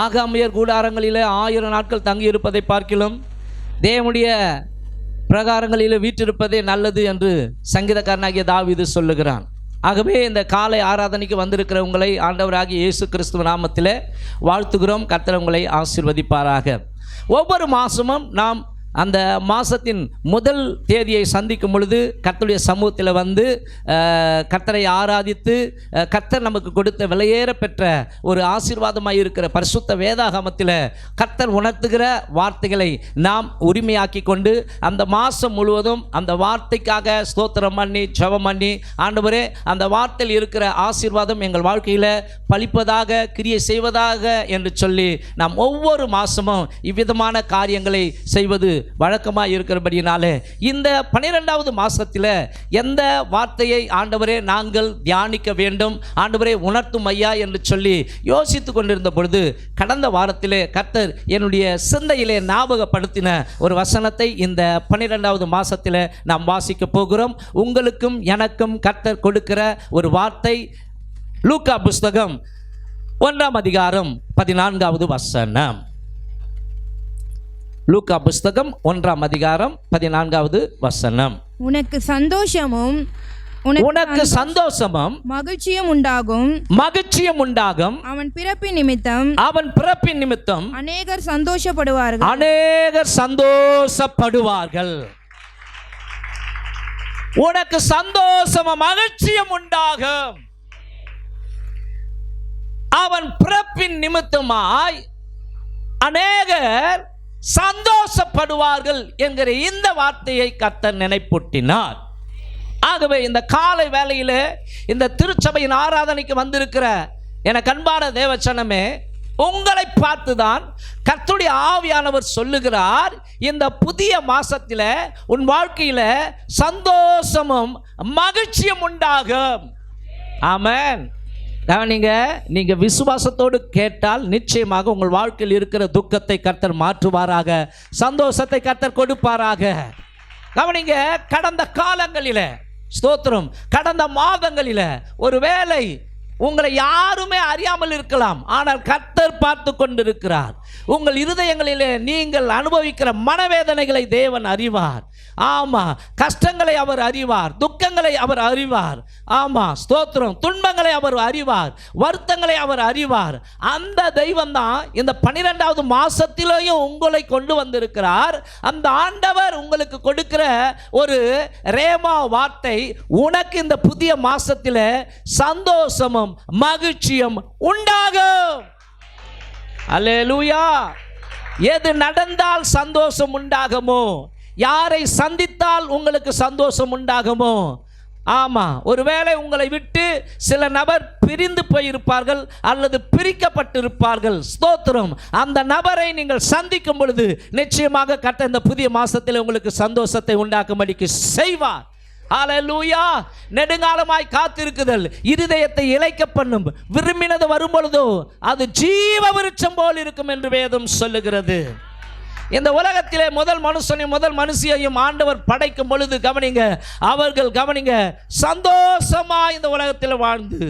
ஆகாமியர் கூடாரங்களில் 1000 நாட்கள் தங்கியிருப்பதை பார்க்கிலும் தேவனுடைய பிரகாரங்களில் வீற்றிருப்பதே நல்லது என்று சங்கீதக்காரனாகிய தாவீது சொல்லுகிறான். ஆகவே இந்த காலை ஆராதனைக்கு வந்திருக்கிற உங்களை ஆண்டவராகிய இயேசு கிறிஸ்துவ நாமத்தில் வாழ்த்துகிறோம். கர்த்தர் உங்களை ஆசீர்வதிப்பாராக. ஒவ்வொரு மாதமும் நாம் அந்த மாதத்தின் முதல் தேதியை சந்திக்கும் பொழுது கர்த்தருடைய சமூகத்தில் வந்து கர்த்தரை ஆராதித்து கர்த்தர் நமக்கு கொடுத்த விலையேற பெற்ற ஒரு ஆசீர்வாதமாக இருக்கிற பரிசுத்த வேதாகமத்தில் கர்த்தர் உணர்த்துகிற வார்த்தைகளை நாம் உரிமையாக்கி கொண்டு அந்த மாதம் முழுவதும் அந்த வார்த்தைக்காக ஸ்தோத்திரம் பண்ணி ஜெபம் பண்ணி, ஆண்டவரே அந்த வார்த்தையில் இருக்கிற ஆசீர்வாதம் எங்கள் வாழ்க்கையில் பலிப்பதாக கிரியை செய்வதாக என்று சொல்லி நாம் ஒவ்வொரு மாதமும் இவ்விதமான காரியங்களை செய்வது வழக்கமாக இருக்கிறபடினாலே இந்த 12வது மாதத்தில் எந்த வார்த்தையை ஆண்டவரே நாங்கள் தியானிக்க வேண்டும், ஆண்டவரே உணர்த்தும் ஐயா என்று சொல்லி யோசித்து கொண்டிருந்த பொழுது கடந்த வாரத்திலே கர்த்தர் என்னுடைய சிந்தையிலே ஞாபகப்படுத்தின ஒரு வசனத்தை இந்த 12வது மாதத்தில் நாம் வாசிக்க போகிறோம். உங்களுக்கும் எனக்கும் கர்த்தர் கொடுக்கிற ஒரு வார்த்தை லூக்கா புஸ்தகம் 1ஆம் அதிகாரம் 14வது வசனம். லூக்கா புஸ்தகம் 1ஆம் அதிகாரம் 14வது வசனம். உனக்கு சந்தோஷமும் மகிழ்ச்சியும் உண்டாகும். அவன் பிறப்பின் நிமித்தம் அநேகர் சந்தோஷப்படுவார்கள். உனக்கு சந்தோஷமும் மகிழ்ச்சியும் உண்டாகும். அவன் பிறப்பின் நிமித்தமாய் அநேகர் சந்தோஷப்படுவார்கள் என்கிற இந்த வார்த்தையை கர்த்தர் நினைப்பூட்டினார். ஆகவே இந்த காலை வேளையில் இந்த திருச்சபையின் ஆராதனைக்கு வந்திருக்கிற எனக்கு அன்பான தேவச்சனமே, உங்களை பார்த்துதான் கர்த்தருடைய ஆவியானவர் சொல்லுகிறார், இந்த புதிய மாசத்தில் உன் வாழ்க்கையில் சந்தோஷமும் மகிழ்ச்சியும் உண்டாகும். ஆமென். நீங்கள் விசுவாசத்தோடு கேட்டால் நிச்சயமாக உங்கள் வாழ்க்கையில் இருக்கிற துக்கத்தை கர்த்தர் மாற்றுவாராக, சந்தோஷத்தை கர்த்தர் கொடுப்பாராக. கவனிங்க, கடந்த காலங்களில் ஸ்தோத்திரம், கடந்த மாதங்களில் ஒருவேளை உங்களை யாருமே அறியாமல் இருக்கலாம், ஆனால் கர்த்தர் பார்த்து கொண்டிருக்கிறார். உங்கள் இருதயங்களிலே நீங்கள் அனுபவிக்கிற மனவேதனைகளை தேவன் அறிவார். ஆமாம், கஷ்டங்களை அவர் அறிவார், துக்கங்களை அவர் அறிவார். ஆமாம், ஸ்தோத்திரம், துன்பங்களை அவர் அறிவார், வருத்தங்களை அவர் அறிவார். அந்த தெய்வம் தான் இந்த 12வது மாசத்திலேயும் உங்களை கொண்டு வந்திருக்கிறார். அந்த ஆண்டவர் உங்களுக்கு கொடுக்கிற ஒரு ரேமா வார்த்தை, உனக்கு இந்த புதிய மாசத்தில் சந்தோஷமும் மகிழ்ச்சியும் உண்டாகும். அல்லேலூயா. எது நடந்தால் சந்தோஷம் உண்டாகுமோ, யாரை சந்தித்தால் உங்களுக்கு சந்தோஷம் உண்டாகுமோ. ஆமாம், ஒருவேளை உங்களை விட்டு சில நபர் பிரிந்து போயிருப்பார்கள் அல்லது பிரிக்கப்பட்டிருப்பார்கள். ஸ்தோத்திரம், அந்த நபரை நீங்கள் சந்திக்கும் பொழுது நிச்சயமாக கர்த்தர் இந்த புதிய மாசத்தில் உங்களுக்கு சந்தோஷத்தை உண்டாக்கும்படிக்கு செய்வார். ஹல்லேலூயா. நெடுங்காலமாய் காத்திருக்குதல் இருதயத்தை இளைக்க பண்ணும், விரும்பினது வரும் பொழுதோ அது ஜீவ விருட்சம் போல் இருக்கும் என்று வேதம் சொல்லுகிறது. இந்த உலகத்திலே முதல் மனுஷனையும் முதல் மனுஷியையும் ஆண்டவர் படைக்கும் பொழுது அவர்கள் சந்தோஷமா இந்த உலகத்தில் வாழ்ந்து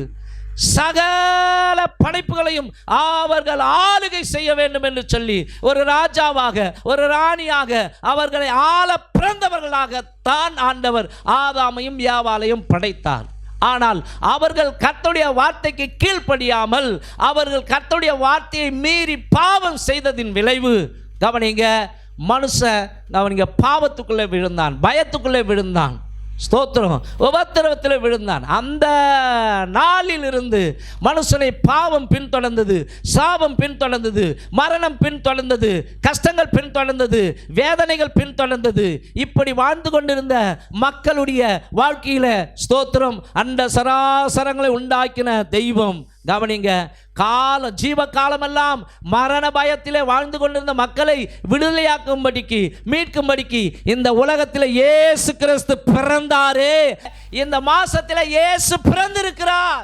சகல படைப்புகளையும் அவர்கள் ஆளுகை செய்ய வேண்டும் என்று சொல்லி ஒரு ராஜாவாக ஒரு ராணியாக அவர்களை ஆள பிறந்தவர்களாக தான் ஆண்டவர் ஆதாமையும் யாவாலையும் படைத்தார். ஆனால் அவர்கள் கர்த்தருடைய வார்த்தைக்கு கீழ்ப்படியாமல் அவர்கள் கர்த்தருடைய வார்த்தையை மீறி பாவம் செய்ததின் விளைவு மனுஷன் பாவத்துக்குள்ளே விழுந்தான், பயத்துக்குள்ளே விழுந்தான். ஸ்தோத்திரம், உபத்திரவத்தில் விழுந்தான். அந்த நாளில் இருந்து மனுஷனை பாவம் பின்தொடர்ந்தது, சாபம் பின்தொடர்ந்தது, மரணம் பின்தொடர்ந்தது, கஷ்டங்கள் பின்தொடர்ந்தது, வேதனைகள் பின்தொடர்ந்தது. இப்படி வாழ்ந்து கொண்டிருந்த மக்களுடைய வாழ்க்கையில் ஸ்தோத்திரம், அந்த சராசரங்களை உண்டாக்கின தெய்வம் ஜீவ காலமெல்லாம் மரண பயத்திலே வாழ்ந்து கொண்டிருந்த மக்களை விடுதலையாக்கும்படிக்கு மீட்கும்படிக்கு இந்த உலகத்தில் இயேசு கிறிஸ்து பிறந்தாரே. இந்த மாசத்தில் இயேசு பிறந்திருக்கிறார்.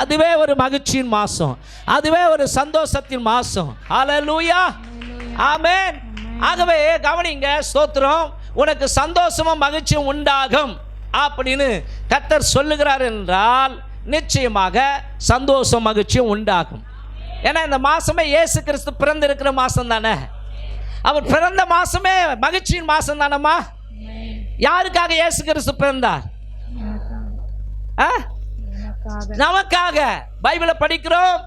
அதுவே ஒரு மகிழ்ச்சியின் மாசம், அதுவே ஒரு சந்தோஷத்தின் மாசம். ஹல்லேலூயா, ஆமென். ஆகவே கவனிங்க, ஸ்தோத்திரம், உனக்கு சந்தோஷமும் மகிழ்ச்சியும் உண்டாகும் அப்படின்னு கர்த்தர் சொல்லுகிறார் என்றால் நிச்சயமாக சந்தோஷம் மகிழ்ச்சியும் உண்டாகும். ஏன்னா இந்த மாசமே இயேசு கிறிஸ்து பிறந்து இருக்கிற மாசம் தானே. அவர் பிறந்த மாசமே மகிழ்ச்சியின் மாசம் தானம்மா. யாருக்காக இயேசு கிறிஸ்து பிறந்தார்? நமக்காக. பைபிளை படிக்கிறோம்.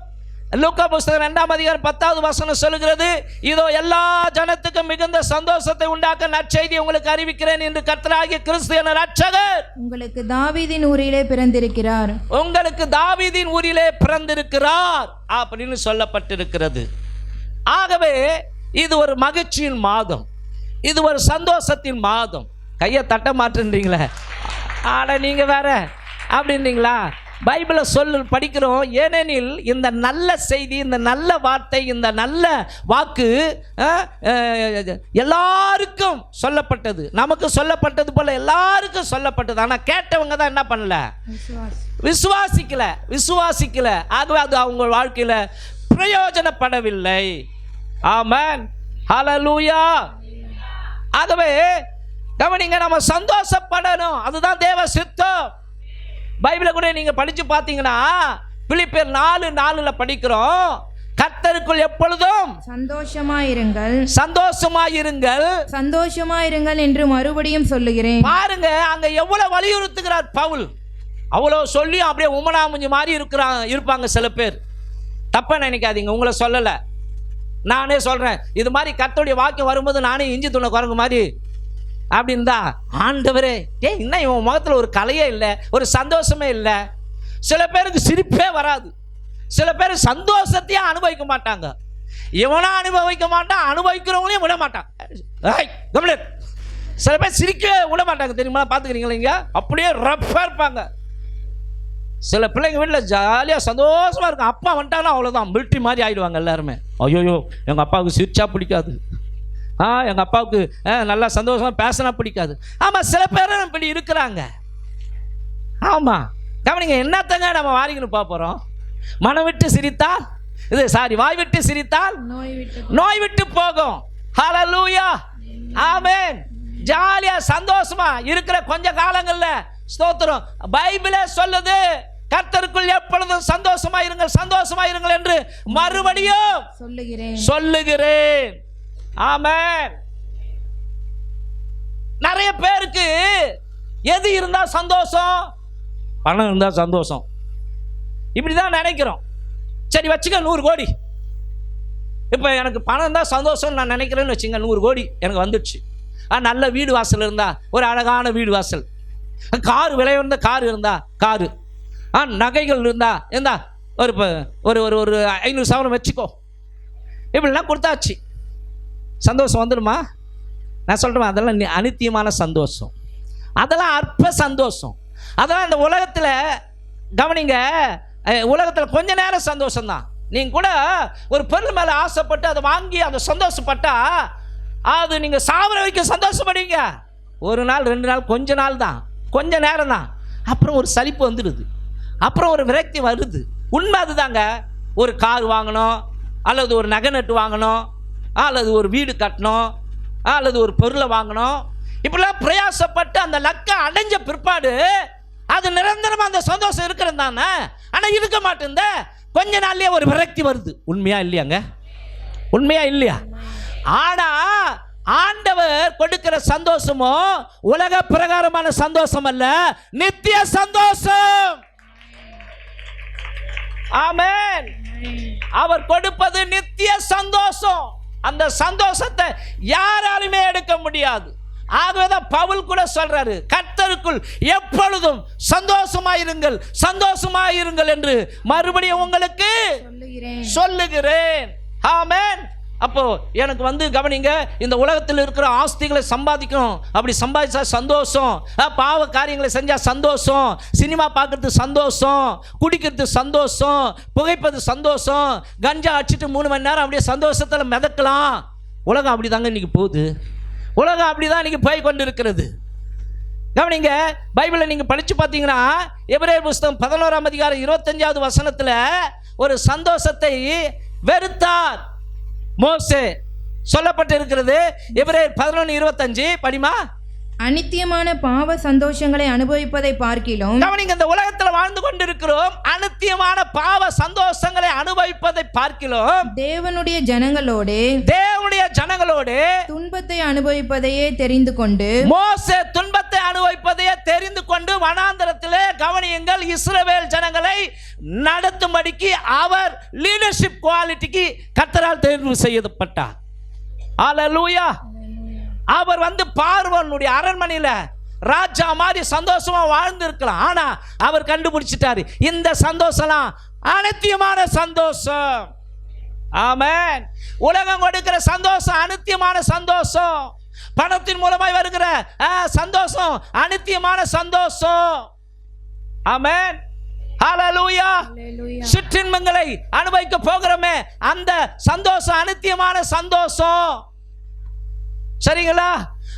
லூக்கா புஸ்தகம் 2ஆம் அதிகாரம் 10வது வசனம் சொல்லுகிறது, இதோ எல்லா ஜனத்துக்கும் மிகுந்த சந்தோஷத்தை உண்டாக்க நற்செய்தி உங்களுக்கு அறிவிக்கிறேன் என்று கர்த்தராகிய கிறிஸ்து என்ற இரட்சகர் உங்களுக்கு தாவீதின் ஊரிலே பிறந்திருக்கிறார். உங்களுக்கு தாவீதின் ஊரிலே பிறந்திருக்கிறார் அப்படின்னு சொல்லப்பட்டிருக்கிறது. ஆகவே இது ஒரு மகிழ்ச்சியின் மாதம், இது ஒரு சந்தோஷத்தின் மாதம். கையை தட்ட மாட்டேன்றீங்களே, ஆட நீங்க வேற அப்படின்றீங்களா? பைபிளை படிக்கிறோம். ஏனெனில் இந்த நல்ல செய்தி, இந்த நல்ல வார்த்தை, இந்த நல்ல வாக்கு எல்லாருக்கும் சொல்லப்பட்டது. நமக்கு சொல்லப்பட்டது போல எல்லாருக்கும் சொல்லப்பட்டது. ஆனால் கேட்டவங்க தான் என்ன பண்ணல? விசுவாசிக்கல. ஆகவே அது அவங்க வாழ்க்கையில் பிரயோஜனப்படவில்லை. ஆமென், ஹல்லேலூயா. ஆகவே கவனிங்க, நம்ம சந்தோஷப்படணும். அதுதான் தேவ சித்தம். பைபிளை கூட நீங்க படிச்சு பார்த்தீங்கன்னா பிலிப்பியர் 4:4 படிக்கிறோம், கர்த்தருக்குள் எப்பொழுதும் சந்தோஷமாயிருங்கள் என்று மறுபடியும் சொல்லுகிறேன். பாருங்க, அங்க எவ்வளவு வலியுறுத்துகிறார் பவுல். அவ்வளவு சொல்லி அப்படியே உமனாமுஞ்சி மாதிரி இருப்பாங்க சில பேர். தப்பா நினைக்காதீங்க, உங்களை சொல்லலை, நானே சொல்றேன். இது மாதிரி கர்த்தருடைய வாக்கியம் வரும்போது நானே இஞ்சி துணை குரங்கு மாதிரி அப்படின்னு தான், ஆண்டவரே இன்னும் இவன் முகத்தில் ஒரு கலையே இல்லை, ஒரு சந்தோஷமே இல்லை. சில பேருக்கு சிரிப்பே வராது. சில பேர் சந்தோஷத்தையும் அனுபவிக்க மாட்டாங்க. இவனா அனுபவிக்க மாட்டான், அனுபவிக்கிறவங்களையும் விட மாட்டான். சில பேர் சிரிக்க விட மாட்டாங்க, தெரியுமா? பார்த்துக்கிறீங்களா? இங்க அப்படியே ரஃப்பாக இருப்பாங்க. சில பிள்ளைங்க வீட்டில் ஜாலியாக சந்தோஷமாக இருக்கும். அப்பா வந்துட்டாலும் அவ்வளோதான், மிலிட்ரி மாதிரி ஆகிடுவாங்க எல்லாருமே. ஐயோயோ எங்கள் அப்பாவுக்கு சிரிச்சா பிடிக்காது, எங்கள் அப்பாவுக்கு நல்லா சந்தோஷமாக பேசினா பிடிக்காது. ஆமாம், சில பேர் இப்படி இருக்கிறாங்க. ஆமாம், கவனிங்க, என்னத்தங்க நம்ம வாரிக்கணும் பார்க்க போகிறோம்? மனம் விட்டு சிரித்தால் வாய் விட்டு சிரித்தால் நோய் விட்டு போகும். ஹல்லேலூயா, ஆமென். ஜாலியா சந்தோஷமா இருக்கிற கொஞ்ச காலங்கள்ல ஸ்தோத்திரம். பைபிளே சொல்லுது, கர்த்தருக்குள் எப்பொழுதும் சந்தோஷமா இருங்கள் என்று மறுபடியும் சொல்லுகிறேன். ஆமென். நிறைய பேருக்கு எது இருந்தா சந்தோஷம்? பணம் இருந்தா சந்தோஷம், இப்படிதான் நினைக்கிறோம். சரி வச்சுக்க 100 கோடி. இப்போ எனக்கு பணம் இருந்தால் சந்தோஷம் நான் நினைக்கிறேன்னு வச்சுங்க. 100 கோடி எனக்கு வந்துடுச்சு. நல்ல வீடு வாசல் இருந்தா, ஒரு அழகான வீடு வாசல், காரு, விலை உயர்ந்த காரு இருந்தா காரு, நகைகள் இருந்தா ஒரு ஒரு ஒரு 500 சவரம் வச்சுக்கோ, இப்படிலாம் கொடுத்தாச்சு. சந்தோஷம் வந்துடுமா? நான் சொல்கிறேன், அதெல்லாம் அனித்தியமான சந்தோஷம், அதெல்லாம் அற்ப சந்தோஷம். அதெல்லாம் இந்த உலகத்தில் கவனிங்க, உலகத்தில் கொஞ்ச நேரம் சந்தோஷம்தான். நீங்கள் கூட ஒரு பொருள் மேலே ஆசைப்பட்டு அதை வாங்கி அதை சந்தோஷப்பட்டா அது நீங்கள் சாவர வரைக்கும் சந்தோஷப்படுவீங்க. 1 நாள் 2 நாள், கொஞ்ச நாள் தான், கொஞ்ச நேரம் தான். அப்புறம் ஒரு சலிப்பு வந்துடுது, அப்புறம் ஒரு விரக்தி வருது. உண்மை அதுதாங்க. ஒரு கார் வாங்கணும், அல்லது ஒரு நகை நட்டு வாங்கணும், அல்லது ஒரு வீடு கட்டணும், அல்லது ஒரு பொருளை வாங்கணும், இப்படிலாம் பிரயாசப்பட்டு அந்த லக்கை அடைஞ்ச பிற்பாடு அது நிரந்தரமாக அந்த சந்தோஷம் இருக்கிறது தானே. ஆனால் இருக்க மாட்டேந்த கொஞ்ச நாள்லயே ஒரு விரக்தி வருது. உண்மையா இல்லையாங்க? உண்மையா இல்லையா? ஆனா ஆண்டவர் கொடுக்கிற சந்தோஷமோ உலக பிரகாரமான சந்தோஷம் அல்ல, நித்திய சந்தோஷம். ஆமென். அவர் கொடுப்பது நித்திய சந்தோஷம். அந்த சந்தோஷத்தை யாராலுமே எடுக்க முடியாது. ஆகவேதான் பவுல் கூட சொல்றாரு, கர்த்தருக்குள் எப்பொழுதும் சந்தோஷமாயிருங்கள் என்று மறுபடியும் உங்களுக்கு சொல்லுகிறேன். ஆமென். அப்போ எனக்கு கவனிங்க, இந்த உலகத்தில் இருக்கிற ஆஸ்திகளை சம்பாதிக்கணும், அப்படி சம்பாதிச்சா சந்தோஷம், பாவ காரியங்களை செஞ்சா சந்தோஷம், சினிமா பார்க்கறது சந்தோஷம், குடிக்கிறது சந்தோஷம், புகைப்பது சந்தோஷம், கஞ்சா அடிச்சுட்டு 3 மணி நேரம் அப்படியே சந்தோஷத்தில் மிதக்கலாம். உலகம் அப்படி தாங்க இன்னைக்கு போகுது. உலகம் அப்படிதான் இன்னைக்கு போய் கொண்டு இருக்கிறது. கவனிங்க, பைபிளை நீங்க படிச்சு பார்த்தீங்கன்னா எபிரேயர் புஸ்தகம் 11ஆம் அதிகாரம் 25வது வசனத்துல ஒரு சந்தோஷத்தை வெறுத்தார் மோசே சொல்லப்பட்டு இருக்கிறது. எபிரேயர் 11:25 படிமா. அநித்தியமான பாவ சந்தோஷங்களை அனுபவிப்பதை பார்க்கிலும். கவனிங்க, இந்த உலகத்தில் வாழ்ந்து கொண்டிருக்கிறோம். அநித்தியமான பாவ சந்தோஷங்களை அனுபவிப்பதை பார்க்கிலும் தேவனுடைய ஜனங்களோடு துன்பத்தை அனுபவிப்பதையே தெரிந்து கொண்டு, மோசே துன்பத்தை அனுபவிப்பதையே தெரிந்து கொண்டு வனாந்தரத்திலே கவனியுங்கள், இஸ்ரவேல் ஜனங்களை நடத்தும்படிக்கு அவர் லீடர்ஷிப் குவாலிட்டிக்கு கர்த்தரால் தேர்வு செய்யப்பட்டார். ஹல்லேலூயா. அவர் பார்வோனுடைய அரண்மனையில ராஜா மாதிரி சந்தோஷமா வாழ்ந்து இருக்கலாம். ஆனா அவர் கண்டுபிடிச்சிட்டாரு, இந்த சந்தோஷம் அநித்தியமான சந்தோஷம். ஆமென். உலகம் கொடுக்கிற சந்தோஷம் அநித்தியமான சந்தோஷம். பணத்தின் மூலமாய் வருகிற சந்தோஷம் அநித்தியமான சந்தோஷம். ஆமென். ஹல்லேலூயா. சிற்றின்பங்களை அனுபவிக்க போகிறோமே, அந்த சந்தோஷம் அநித்தியமான சந்தோஷம். சரிங்களா?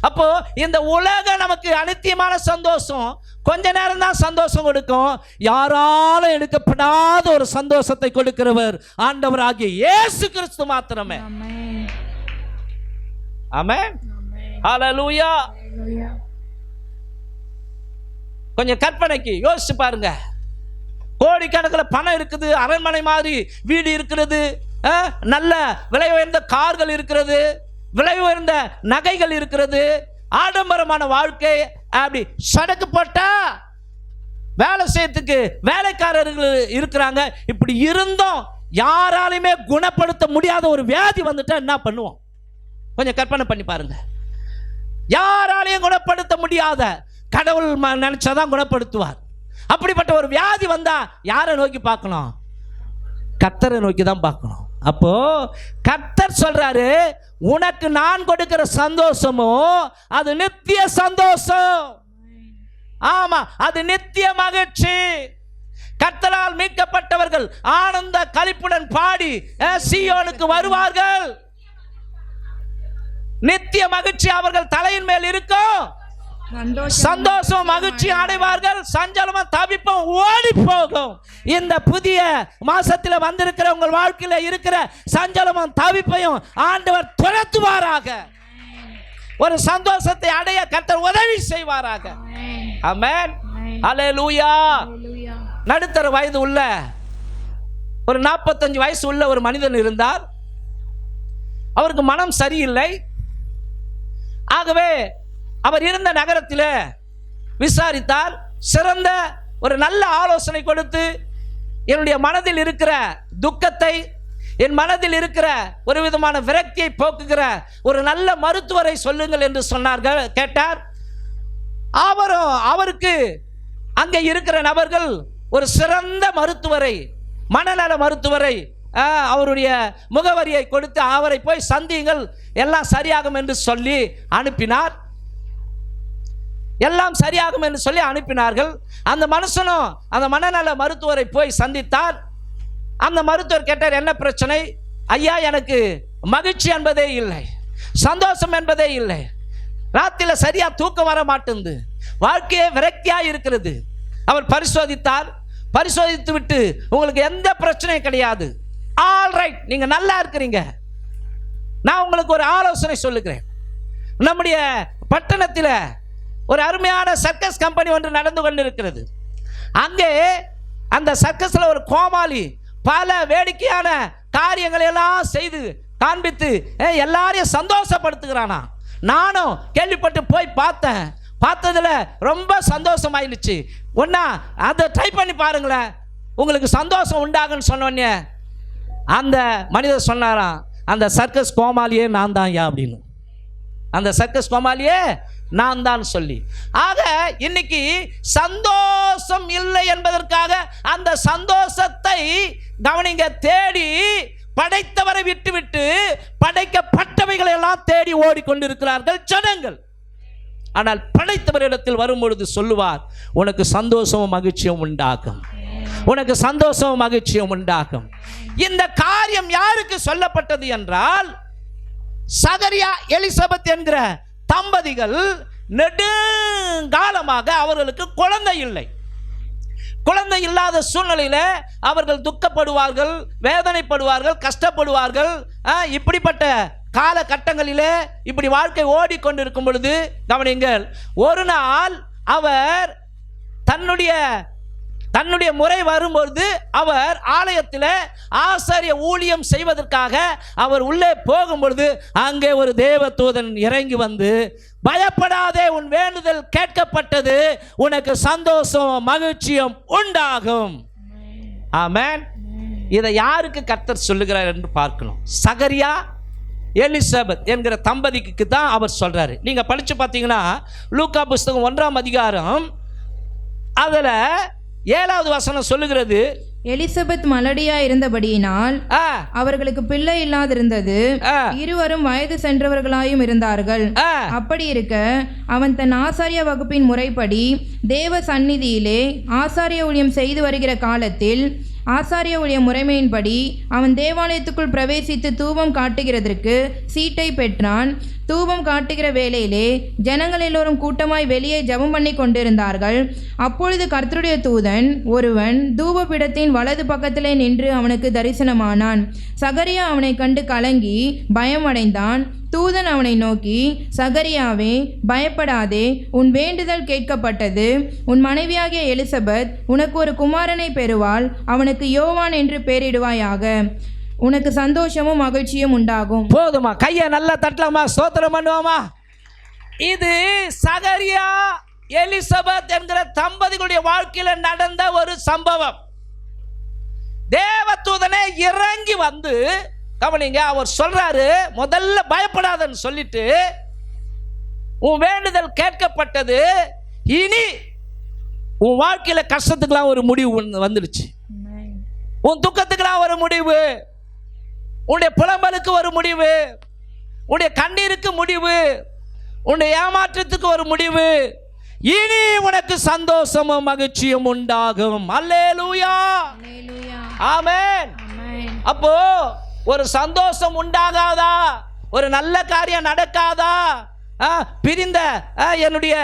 அப்போ இந்த உலகம் நமக்கு அநித்தியமான சந்தோஷம், கொஞ்ச நேரம் தான் சந்தோஷம் கொடுக்கும். யாராலும் எடுக்கப்படாத ஒரு சந்தோஷத்தை கொடுக்கிறவர் ஆண்டவராகிய இயேசு கிறிஸ்து மாத்திரமே. ஆமென். ஹல்லேலூயா. கொஞ்சம் கற்பனைக்கு யோசிச்சு பாருங்க. கோடிக்கணக்கில் பணம் இருக்குது, அரண்மனை மாதிரி வீடு இருக்கிறது, நல்ல விலை உயர்ந்த கார்கள் இருக்கிறது, விலை உயர்ந்த நகைகள் இருக்கிறது, ஆடம்பரமான வாழ்க்கை. அப்படி சடக்கு போட்டா வேலை செய்யறதுக்கு வேலைக்காரர்கள் இருக்கிறாங்க. இப்படி இருந்தும் யாராலையுமே குணப்படுத்த முடியாத ஒரு வியாதி வந்துட்டா என்ன பண்ணுவோம்? கொஞ்சம் கற்பனை பண்ணி பாருங்க. யாராலையும் குணப்படுத்த முடியாத, கடவுள் நினைச்சாதான் குணப்படுத்துவார். அப்படிப்பட்ட ஒரு வியாதி வந்தா யாரை நோக்கி பார்க்கணும்? கர்த்தரை நோக்கி தான் பார்க்கணும். அப்போ கர்த்தர் சொல்றாரு, உனக்கு நான் கொடுக்கிற சந்தோஷமோ அது நித்திய சந்தோஷம். ஆமா, அது நித்திய மகிழ்ச்சி. கர்த்தரால் மீட்கப்பட்டவர்கள் ஆனந்த களிப்புடன் பாடி சீயோனுக்கு வருவார்கள். நித்திய மகிழ்ச்சி அவர்கள் தலையின் மேல் இருக்கும். சந்தோஷம் மகிழ்ச்சி அடைவார்கள். சஞ்சலமும் தவிப்பும் ஓடி போகும். இந்த புதிய மாசத்தில் வந்திருக்கிற உங்கள் வாழ்க்கையில இருக்கிற சஞ்சலமும் தவிப்பையும் ஆண்டவர் துரத்துவாராக. ஒரு சந்தோஷத்தை அடைய கர்த்தர் உதவி செய்வாராக. ஆமென். ஹல்லேலூயா. நடுத்தர வயது உள்ள ஒரு 45 வயசு உள்ள ஒரு மனிதன் இருந்தார். அவருக்கு மனம் சரியில்லை. ஆகவே அவர் இருந்த நகரத்தில் விசாரித்தார். சிறந்த ஒரு நல்ல ஆலோசனை கொடுத்து, என்னுடைய மனதில் இருக்கிற துக்கத்தை, என் மனதில் இருக்கிற ஒரு விதமான விரக்தியை போக்குகிற ஒரு நல்ல மருத்துவரை சொல்லுங்கள் என்று சொன்னார்கள். கேட்டார். அவருக்கு அங்கே இருக்கிற நபர்கள் ஒரு சிறந்த மருத்துவரை, மனநல மருத்துவரை, அவருடைய முகவரியை கொடுத்து அவரை போய் சந்தியுங்கள், எல்லாம் சரியாகும் என்று சொல்லி அனுப்பினார். எல்லாம் சரியாகும் என்று சொல்லி அனுப்பினார்கள். அந்த மனுஷனும் அந்த மனநல மருத்துவரை போய் சந்தித்தார். அந்த மருத்துவர் கேட்டார், என்ன பிரச்சனை? ஐயா, எனக்கு மகிழ்ச்சி என்பதே இல்லை, சந்தோஷம் என்பதே இல்லை, ராத்திரில சரியா தூக்கம் வர மாட்டேங்குது, வாழ்க்கையே விரக்தியா இருக்கிறது. அவர் பரிசோதித்தார். பரிசோதித்து விட்டு, உங்களுக்கு எந்த பிரச்சனையும் கிடையாது, ஆல் ரைட், நீங்க நல்லா இருக்கிறீங்க, நான் உங்களுக்கு ஒரு ஆலோசனை சொல்லுகிறேன். நம்முடைய பட்டணத்தில் ஒரு அருமையான சர்க்கஸ் கம்பெனி ஒன்று நடந்து கொண்டிருக்கிறது. அங்கே அந்த சர்க்கஸ்ல ஒரு கோமாளி பல வேடிக்கையான காரியங்களை எல்லாம் செய்து காண்பித்து எல்லாரையும் சந்தோஷப்படுத்துகிறானா. நானும் கேள்விப்பட்டு போய் பார்த்தேன். பார்த்ததுல ரொம்ப சந்தோஷமாயிடுச்சு. ஒன்னா அதை ட்ரை பண்ணி பாருங்களேன், உங்களுக்கு சந்தோஷம் உண்டாகுன்னு சொன்னோடனே அந்த மனிதர் சொன்னாராம், அந்த சர்க்கஸ் கோமாளியே நான் தான் ஐயா அப்படின்னு. அந்த சர்க்கஸ் கோமாளியே நான் தான் சொல்லி. ஆக இன்னைக்கு சந்தோஷம் இல்லை என்பதற்காக அந்த சந்தோஷத்தை கவனிங்க தேடி படைத்தவரை விட்டுவிட்டு படைக்கப்பட்டவைகளை எல்லாம் தேடி ஓடிக்கொண்டிருக்கிறார்கள் ஜனங்கள். ஆனால் படைத்தவரிடத்தில் வரும்பொழுது சொல்லுவார், உனக்கு சந்தோஷமும் மகிழ்ச்சியும் உண்டாகும், உனக்கு சந்தோஷமும் மகிழ்ச்சியும் உண்டாகும். இந்த காரியம் யாருக்கு சொல்லப்பட்டது என்றால், சகரியா எலிசபெத் என்கிற தம்பதிகள் நெடுங்காலமாக அவர்களுக்கு குழந்தை இல்லை. குழந்தை இல்லாத சூழ்நிலையில் அவர்கள் துக்கப்படுவார்கள், வேதனைப்படுவார்கள், கஷ்டப்படுவார்கள். இப்படிப்பட்ட காலகட்டங்களிலே இப்படி வாழ்க்கை ஓடிக்கொண்டிருக்கும் பொழுது கவனிங்கள், ஒரு நாள் அவர் தன்னுடைய முறை வரும்பொழுது அவர் ஆலயத்தில் ஆசாரிய ஊழியம் செய்வதற்காக அவர் உள்ளே போகும்பொழுது அங்கே ஒரு தேவதூதன் இறங்கி வந்து, பயப்படாதே, உன் வேண்டுதல் கேட்கப்பட்டது, உனக்கு சந்தோஷம் மகிழ்ச்சியும் உண்டாகும். ஆமென். இதை யாருக்கு கர்த்தர் சொல்லுகிறார் என்று பார்க்கணும். சகரியா எலிசபெத் என்கிற தம்பதிக்கு தான் அவர் சொல்றாரு. நீங்க படிச்சு பார்த்தீங்கன்னா லூக்கா புஸ்தகம் 1ஆம் அதிகாரம் அதில் 7வது வசனம் சொல்லுகிறது, எலிசபெத் மலடியா இருந்தபடியினால் அவர்களுக்கு பிள்ளை இல்லாதிருந்தது, இருவரும் வயது சென்றவர்களாயும் இருந்தார்கள். அப்படி இருக்க அவன் தன் ஆசாரிய வகுப்பின் முறைப்படி தேவ சந்நிதியிலே ஆசாரிய ஊழியம் செய்து வருகிற காலத்தில் ஆசாரிய ஊழிய முறைமையின்படி அவன் தேவாலயத்துக்குள் பிரவேசித்து தூபம் காட்டுகிறதற்கு சீட்டை பெற்றான். தூபம் காட்டுகிற வேளையிலே ஜனங்கள் எல்லோரும் கூட்டமாய் வெளியே ஜெபம் பண்ணி கொண்டிருந்தார்கள். அப்பொழுது கர்த்தருடைய தூதன் ஒருவன் தூபபீடத்தின் வலது பக்கத்திலே நின்று அவனுக்கு தரிசனமானான். சகரியா அவனை கண்டு கலங்கி பயமடைந்தான். தூதன் அவனை நோக்கி, சகரியாவே, பயப்படாதே, உன் வேண்டுதல் கேட்கப்பட்டது. உன் மனைவியாகிய எலிசபெத் உனக்கு ஒரு குமாரனை பெறுவாள். அவனுக்கு யோவான் என்று பெயரிடுவாயாக. உனக்கு சந்தோஷமும் மகிழ்ச்சியும் உண்டாகும். போதுமா? கையை நல்லா தட்டலாமா? ஸ்தோத்திரம் பண்ணுவோமா? இது சகரியா எலிசபெத் என்கிற தம்பதிகளுடைய வாழ்க்கையில் நடந்த ஒரு சம்பவம். தேவதூதனே இறங்கி வந்து, கவனிங்க, அவர் சொல்றாரு, முதல்ல பயப்படாதன்னு சொல்லிட்டு, உன் வேண்டுதல் கேட்கப்பட்டது, இனி உன் வாழ்க்கையில கஷ்டத்துக்கெல்லாம் ஒரு முடிவு வந்துடுச்சு, உன் துக்கத்துக்கெல்லாம் ஒரு முடிவு, உன்னுடைய புலம்பலுக்கு ஒரு முடிவு, உன்னுடைய கண்ணீருக்கு முடிவு, உன்னுடைய ஏமாற்றத்துக்கு ஒரு முடிவு, இனி உனக்கு சந்தோஷமும் மகிழ்ச்சியும் உண்டாகும். அல்லேலூயா, ஆமென். அப்போ ஒரு சந்தோஷம் உண்டாகாதா? ஒரு நல்ல காரியம் நடக்காதா? பிரிந்த என்னுடைய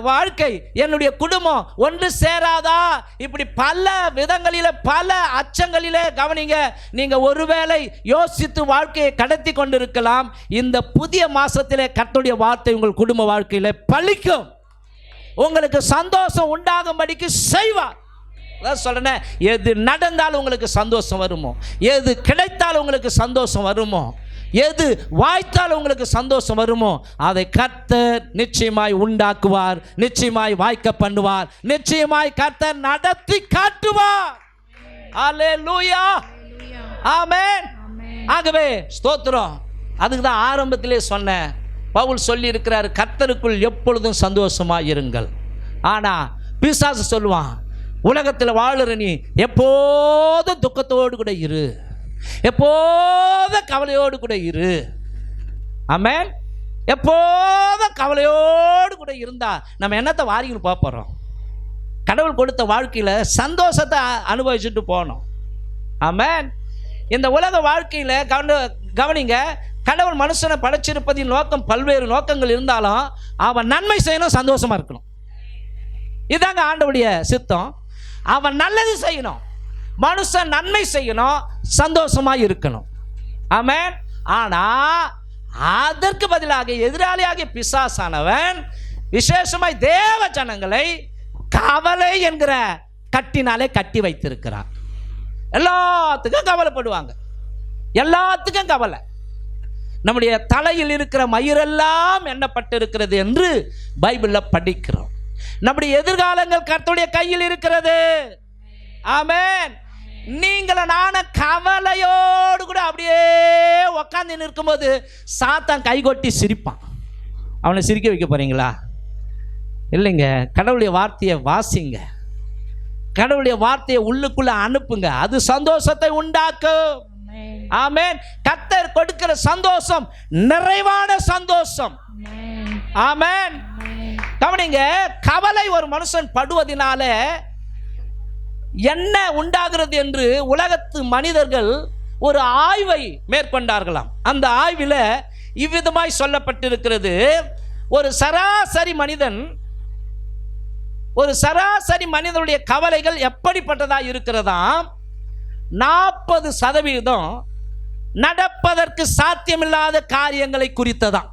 வாழ்க்கை, என்னுடைய குடும்பம் ஒன்று சேராதா? இப்படி பல விதங்களிலே, பல அச்சங்களிலே, கவனிங்க, நீங்க ஒருவேளை யோசித்து வாழ்க்கையை கடத்தி கொண்டிருக்கலாம். இந்த புதிய மாசத்திலே கர்த்தருடைய வார்த்தை உங்கள் குடும்ப வாழ்க்கையில பலிக்கும், உங்களுக்கு சந்தோஷம் உண்டாகும்படிக்கு செய்வார். அதான் சொல்றேன், எது நடந்தாலும் உங்களுக்கு சந்தோஷம் வருமோ, எது கிடைத்தாலும் உங்களுக்கு சந்தோஷம் வருமோ, எது வாய்த்தால் உங்களுக்கு சந்தோஷம் வருமோ, அதை கர்த்தர் நிச்சயமாய் உண்டாக்குவார், நிச்சயமாய் வாய்க்க பண்ணுவார், நிச்சயமாய் கர்த்தர் நடத்தி காட்டுவார். அல்லேலூயா, ஆமென். ஆகவே ஸ்தோத்திரம். அதுக்கு தான் ஆரம்பத்திலே சொன்னேன், பவுல் சொல்லி இருக்கிறார், கர்த்தருக்குள் எப்பொழுதும் சந்தோஷமாக இருங்கள். ஆனால் பிசாசு சொல்லுவான், உலகத்தில் வாழுற நீ எப்போதும் துக்கத்தோடு கூட இரு, எப்போதும் கவலையோடு கூட இரு. ஆமென். எப்போதும் கவலையோடு கூட இருந்தா நம்ம என்னத்தை வாரிகள் பார்ப்போம்? கடவுள் கொடுத்த வாழ்க்கையில் சந்தோஷத்தை அனுபவிச்சுட்டு போகணும். ஆமென். இந்த உலக வாழ்க்கையில் கவனிங்க, கடவுள் மனுஷனை படைச்சிருப்பதின் நோக்கம் பல்வேறு நோக்கங்கள் இருந்தாலும் அவன் நன்மை செய்யணும், சந்தோஷமா இருக்கணும். இதாங்க ஆண்டவருடைய சித்தம். அவன் நல்லது செய்யணும், மனுஷன் நன்மை செய்யணும், சந்தோஷமா இருக்கணும். ஆமென். ஆனா அதற்கு பதிலாக எதிராளியாகிய பிசாசானவன் விசேஷமாய் தேவ ஜனங்களை கவலை என்கிற கட்டினாலே கட்டி வைத்திருக்கிறான். எல்லாத்துக்கும் கவலைப்படுவாங்க, எல்லாத்துக்கும் கவலை. நம்முடைய தலையில் இருக்கிற மயிரெல்லாம் எண்ணப்பட்டிருக்கிறது என்று பைபிளில் படிக்கிறோம். நம்முடைய எதிர்காலங்கள் கர்த்தருடைய கையில் இருக்கிறது. ஆமென். நீங்கள நான கவலையோடு கூட அப்படியே உக்காந்து நிற்கும்போது சாத்தான் கைகொட்டி சிரிப்பான். அவனை சிரிக்க வைக்க போறீங்களா? இல்லைங்க. கடவுளுடைய வார்த்தையை வாசிங்க, கடவுளுடைய வார்த்தையை உள்ளுக்குள்ள அனுப்புங்க, அது சந்தோஷத்தை உண்டாக்கும். ஆமென். கர்த்தர் கொடுக்கிற சந்தோஷம் நிறைவான சந்தோஷம். ஆமென். கவனிங்க, கவலை ஒரு மனுஷன் படுவதனால என்ன உண்டாகிறது என்று உலகத்து மனிதர்கள் ஒரு ஆய்வை மேற்கொண்டார்களாம். அந்த ஆய்வில் இவ்விதமாய் சொல்லப்பட்டிருக்கிறது, ஒரு சராசரி மனிதனுடைய கவலைகள் எப்படிப்பட்டதா இருக்கிறதாம்? 40% நடப்பதற்கு சாத்தியமில்லாத காரியங்களை குறித்ததான்.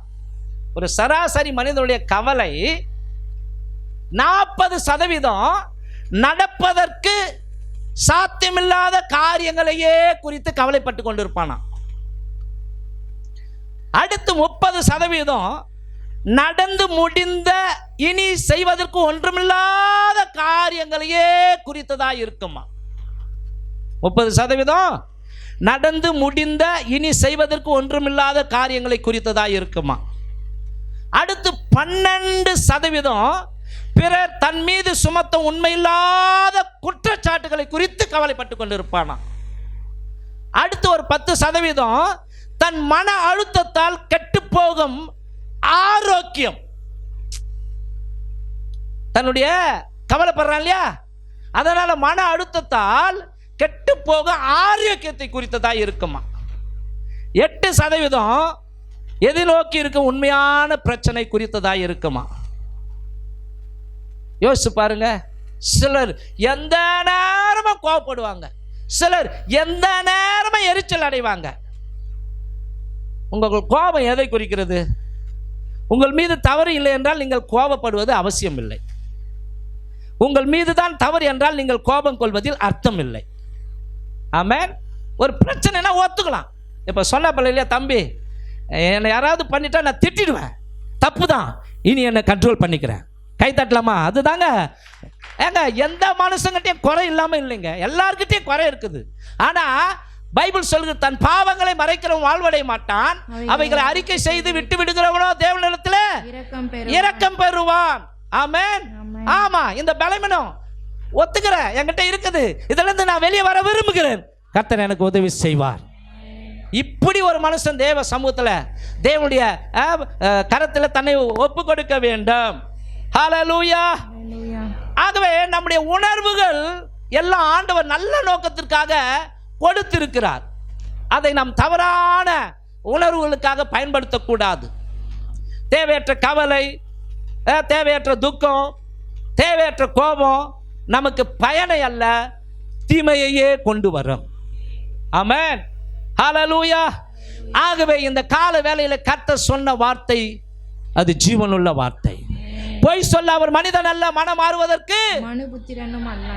ஒரு சராசரி மனிதனுடைய கவலை 40% நடப்பதற்கு சாத்தியமில்லாத காரியங்களையே குறித்து கவலைப்பட்டு கொண்டிருப்பானா. அடுத்து 30% நடந்து முடிந்த இனி செய்வதற்கு ஒன்றுமில்லாத காரியங்களையே குறித்ததா இருக்குமா. 30% நடந்து முடிந்த இனி செய்வதற்கு ஒன்றுமில்லாத காரியங்களை குறித்ததா இருக்குமா. அடுத்து 12% பிறர் தன் மீது சுமத்த உண்மையில்லாத குற்றச்சாட்டுகளை குறித்து கவலைப்பட்டு கொண்டிருப்பானா. அடுத்து ஒரு 10% தன் மன அழுத்தத்தால் கெட்டுப்போகும் ஆரோக்கியம், தன்னுடைய கவலைப்படுறான் இல்லையா, அதனால மன அழுத்தத்தால் கெட்டு போக ஆரோக்கியத்தை குறித்ததா இருக்குமா. 8% எதிர்நோக்கி இருக்க உண்மையான பிரச்சனை குறித்ததா இருக்குமா. யோசிச்சு பாருங்க. சிலர் எந்த நேரமும் கோபப்படுவாங்க, சிலர் எந்த நேரமும் எரிச்சல் அடைவாங்க. உங்கள் கோபம் எதை குறிக்கிறது? உங்கள் மீது தவறு இல்லை என்றால் நீங்கள் கோபப்படுவது அவசியம் இல்லை. உங்கள் மீது தான் தவறு என்றால் நீங்கள் கோபம் கொள்வதில் அர்த்தம் இல்லை. ஆமென். ஒரு பிரச்சனைனா ஒத்துக்கலாம். இப்போ சொன்ன இல்லையா, தம்பி என்னை யாராவது பண்ணிட்டா நான் திட்டிடுவேன், தப்பு தான், இனி என்னை கண்ட்ரோல் பண்ணிக்கிறேன். கை தட்டலாமா? அதுதாங்க. ஏங்க எந்த மனுஷங்கிட்டையும் குறை இல்லாமல் இல்லைங்க, எல்லார்கிட்டையும் குறை இருக்குது. ஆனால் பைபிள் சொல்லுது, தன் பாவங்களை மறைக்கிறவன் வாழ்வடைய மாட்டான், அவைகளை அறிக்கை செய்து விட்டு விடுகிறவனோ தேவனிடத்தில் இரக்கம் பெறுவான். ஆமென். ஆமா, இந்த பலவீனம் ஒத்துக்கிறேன், என்கிட்ட இருக்குது, இதுல இருந்து நான் வெளியே வர விரும்புகிறேன், கர்த்தர் எனக்கு உதவி செய்வார். இப்படி ஒரு மனுஷன் தேவ சமூகத்தில் தேவனுடைய கரத்தில் தன்னை ஒப்பு கொடுக்க வேண்டும். ஹல்லேலூயா. ஆகவே நம்முடைய உணர்வுகள் எல்லாம் ஆண்டவர் நல்ல நோக்கத்திற்காக கொடுத்திருக்கிறார். அதை நாம் தவறான உணர்வுகளுக்காக பயன்படுத்தக்கூடாது. தேவையற்ற கவலை, தேவையற்ற துக்கம், தேவையற்ற கோபம் நமக்கு பயனை அல்ல, தீமையையே கொண்டு வரும். ஆமென். ஹல்லேலூயா. ஆகவே இந்த கால வேளையில் கர்த்தர் சொன்ன வார்த்தை அது ஜீவனுள்ள வார்த்தை. பொய் சொல்ல அவர் மனிதன் அல்ல, மனம் மாறுவதற்கு மனுபுத்திரனும் அல்ல.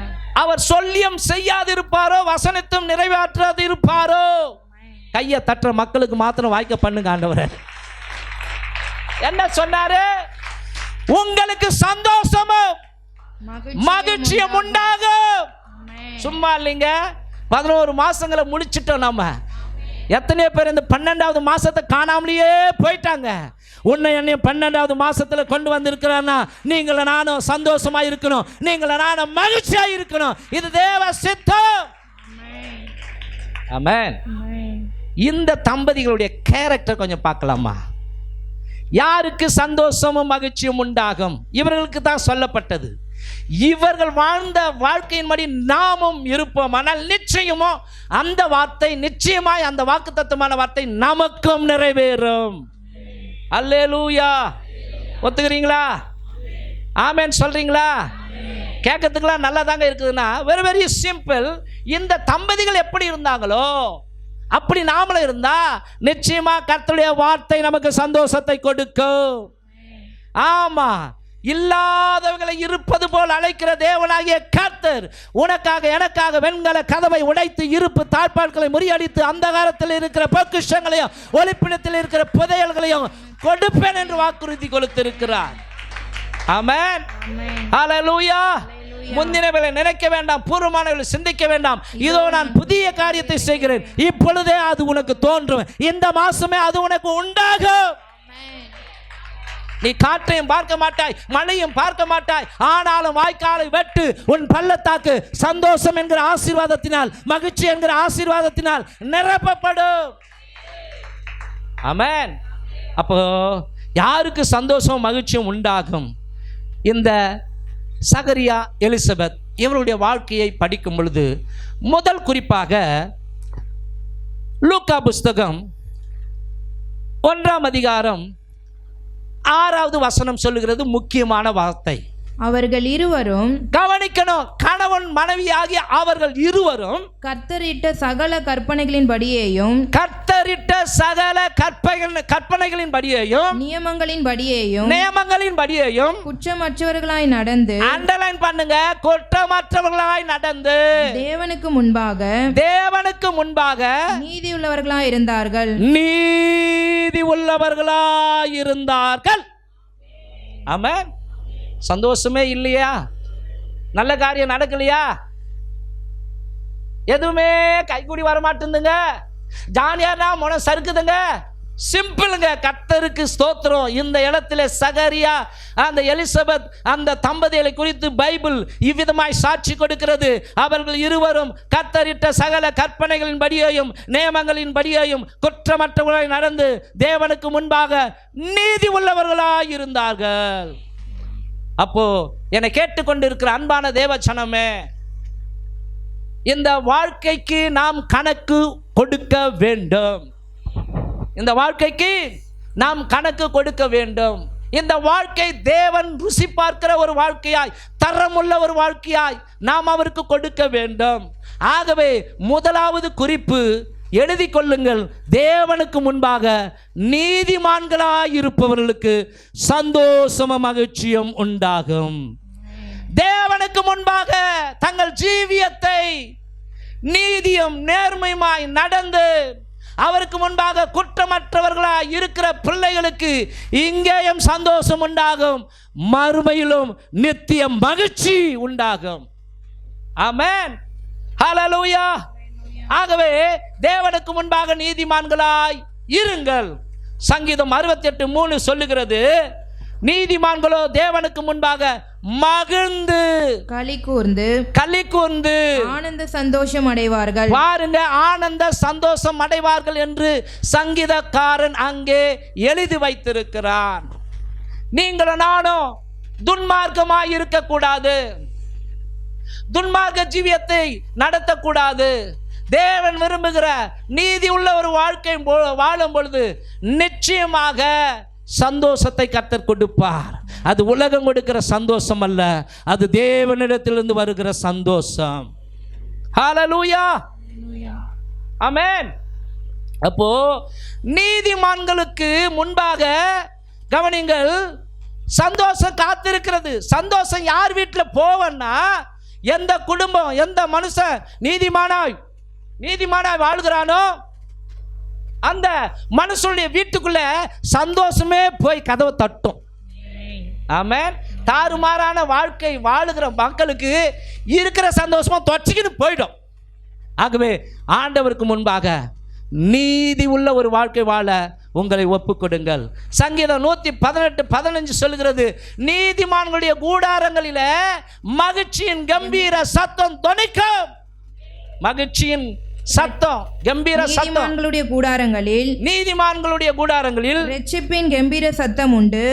அவர் சொல்லியும் செய்யாதிருப்பாரோ, வசனத்தும் நிறைவேற்றாது இருப்பாரோ. கையை தட்டுற மக்களுக்கு மாத்திரம் வாய்க்க பண்ணுங்க ஆண்டவரே. என்ன சொன்னாரு? உங்களுக்கு சந்தோஷமும் மகிழ்ச்சியும் உண்டாகும். சும்மா இல்லைங்க, 11 மாசங்களை முடிச்சிட்டோம். நம்ம எத்தனையோ பேர் இந்த 12வது மாசத்தை காணாமலேயே போயிட்டாங்க. உன்னை என்னையும் 12வது மாசத்துல கொண்டு வந்திருக்கிறான்னா நீங்கள நானும் சந்தோஷமா இருக்கணும், நீங்கள நானும் மகிழ்ச்சியா இருக்கணும். இது தேவ சித்தம். ஆமென். இந்த தம்பதிகளுடைய கேரக்டர் கொஞ்சம் பார்க்கலாமா? யாருக்கு சந்தோஷமும் மகிழ்ச்சியும் உண்டாகும்? இவர்களுக்கு தான் சொல்லப்பட்டது. இவர்கள் வாழ்ந்த வாழ்க்கையின்படி நாமும் இருப்போம். ஆனால் நிச்சயமோ அந்த வார்த்தை, நிச்சயமாய் அந்த வாக்குத்தத்தமான வார்த்தை நமக்கும் நிறைவேறும். அல்லேலூயா. ஒத்துக்கிறீங்களா? ஆமென் சொல்றீங்களா? கேட்கறதுக்கெல்லாம் நல்லா தாங்க இருக்குதுன்னா வெரி வெரி சிம்பிள். இந்த தம்பதிகள் எப்படி இருந்தாங்களோ அப்படி நாமளும் இருந்தா நிச்சயமா கர்த்தருடைய வார்த்தை நமக்கு சந்தோஷத்தை கொடுக்கும். ஆமா, இல்லாதவர்களை இருப்பது போல் அழைக்கிற தேவனாகிய கர்த்தர் உனக்காக எனக்காக வெண்கல கதவை உடைத்து இருப்பு தாழ்பாட்களை முறியடித்து அந்தகாரத்தில் இருக்கிற பொக்கிஷங்களையும் ஒளிப்பிடத்தில் இருக்கிற புதையல்களையும் கொடுப்பேன் என்று வாக்குறுதி கொடுத்திருக்கிறார். ஆமென். ஹல்லேலூயா. முந்தினவர்களை நினைக்க வேண்டாம், பூர்வமானவர்களை சிந்திக்க வேண்டாம். இதோ நான் புதிய காரியத்தை செய்கிறேன், இப்பொழுதே அது உனக்கு தோன்றும், இந்த மாசமே அது உனக்கு உண்டாகும். நீ காற்றையும் பார்க்க மாட்டாய், மழையும் பார்க்க மாட்டாய், ஆனாலும் வாய்க்காலை வெட்டு, உன் பள்ளத்தாக்கு சந்தோஷம் என்கிற ஆசீர்வாதத்தினால், மகிழ்ச்சி என்கிற ஆசீர்வாதத்தினால் நிரப்பப்படும். ஆமென். அப்போ யாருக்கு சந்தோஷம் மகிழ்ச்சியும் உண்டாகும்? இந்த சகரியா, எலிசபெத் இவருடைய வாழ்க்கையை படிக்கும் பொழுது முதல் குறிப்பாக லூக்கா புஸ்தகம் 1ஆம் அதிகாரம் 6வது வசனம் சொல்லுகிறது முக்கியமான வார்த்தை. அவர்கள் இருவரும், கவனிக்கணும், கணவன் மனைவி ஆகிய அவர்கள் இருவரும் கர்த்தரிட்ட சகல கற்பனைகளின் படியேயும், கர்த்தர் கர்த்தரிட்ட சகல கற்பனைகளின் படியையும் நியமங்களின் படியையும் குற்றமற்றவர்களாய் நடந்து, அண்டர்லைன் பண்ணுங்க, குற்றமற்றவர்களாய் நடந்து தேவனுக்கு முன்பாக நீதி உள்ளவர்களாய் இருந்தார்கள். ஆமென். சந்தோஷமே இல்லையா? நல்ல காரியம் நடக்கலையா? எதுவுமே கைகூடி வர மாட்டேங்குதுங்க. ஜாலியானா மனம் சறுக்குதுங்க. சிம்பிளுங்க. கர்த்தருக்கு ஸ்தோத்திரம். இந்த இடத்துல சகரியா அந்த எலிசபெத் அந்த தம்பதிகளை குறித்து பைபிள் இவ்விதமாய் சாட்சி கொடுக்கிறது. அவர்கள் இருவரும் கர்த்தரிட்ட சகல கற்பனைகளின் படியையும் நியமங்களின் படியையும் குற்றமற்றவர்களாய் நடந்து தேவனுக்கு முன்பாக நீதி உள்ளவர்களாய் இருந்தார்கள். அப்போ என்னை கேட்டுக்கொண்டிருக்கிற அன்பான தேவச்சனமே, இந்த வாழ்க்கைக்கு நாம் கணக்கு கொடுக்க வேண்டும். இந்த வாழ்க்கைக்கு நாம் கணக்கு கொடுக்க வேண்டும். இந்த வாழ்க்கை தேவன் ருசி பார்க்கிற ஒரு வாழ்க்கையாய், தரமுள்ள ஒரு வாழ்க்கையாய் நாம் அவருக்கு கொடுக்க வேண்டும். ஆகவே முதலாவது குறிப்பு எழுதி கொள்ளுங்கள். தேவனுக்கு முன்பாக நீதிமான்களாய் இருப்பவர்களுக்கு சந்தோஷமும் மகிழ்ச்சியும் உண்டாகும். தேவனுக்கு முன்பாக தங்கள் ஜீவியத்தை நீதியும் நேர்மையுமாய் நடந்து அவருக்கு முன்பாக குற்றமற்றவர்களாய் இருக்கிற பிள்ளைகளுக்கு இங்கேயும் சந்தோஷம் உண்டாகும், மறுமையிலும் நித்திய மகிழ்ச்சி உண்டாகும். ஆமென். ஹல்லேலூயா. ஆகவே தேவனுக்கு முன்பாக நீதிமான்களாய் இருங்கள். சங்கீதம் 68:3 சொல்லுகிறது, நீதிமான்களோ தேவனுக்கு முன்பாக மகிழ்ந்து களி கூர்ந்து ஆனந்த சந்தோஷம் அடைவார்கள். பாருங்க, ஆனந்த சந்தோஷம் அடைவார்கள் என்று சங்கீதக்காரன் அங்கே எழுதி வைத்திருக்கிறான். நீங்களும் நானும் துன்மார்க்கமாய் இருக்கக்கூடாது, துன்மார்க்க ஜீவியத்தை நடத்தக்கூடாது. தேவன் விரும்புகிற நீதி உள்ள ஒரு வாழ்க்கை வாழும் பொழுது நிச்சயமாக சந்தோஷத்தை கர்த்தர் கொடுப்பார். அது உலகம் கொடுக்கிற சந்தோஷம் அல்ல, அது தேவனிடத்திலிருந்து வருகிற சந்தோஷம். ஹல்லேலூயா. ஆமென். அப்போ நீதிமான்களுக்கு முன்பாக கவனிங்கள், சந்தோஷம் காத்திருக்கிறது. சந்தோஷம் யார் வீட்டில் போவன்னா, எந்த குடும்பம் எந்த மனுஷன் நீதிமானாய் வாழ்கிறானோ அந்த மனுஷனுடைய வீட்டுக்குள்ள சந்தோஷமே போய் கதவை தட்டும். ஆமென். தாறுமாறான வாழ்க்கை வாழுகிற மக்களுக்கு இருக்கிற சந்தோஷமா தொச்சிக்கிட்டு போயிடும். ஆகவே ஆண்டவருக்கு முன்பாக நீதி உள்ள ஒரு வாழ்க்கை வாழ உங்களை ஒப்புக்கொடுங்கள். சங்கீதம் 118:15 சொல்கிறது, நீதிமான்களுடைய கூடாரங்களில மகிழ்ச்சியின் கம்பீர சத்தம் தொனிக்கும். மகிழ்ச்சியின் சத்தம், கம்பீர சத்தம். நீதிமான்களுடைய கூடாரங்களில் இரட்சிப்பின் கம்பீர சத்தம் உண்டு.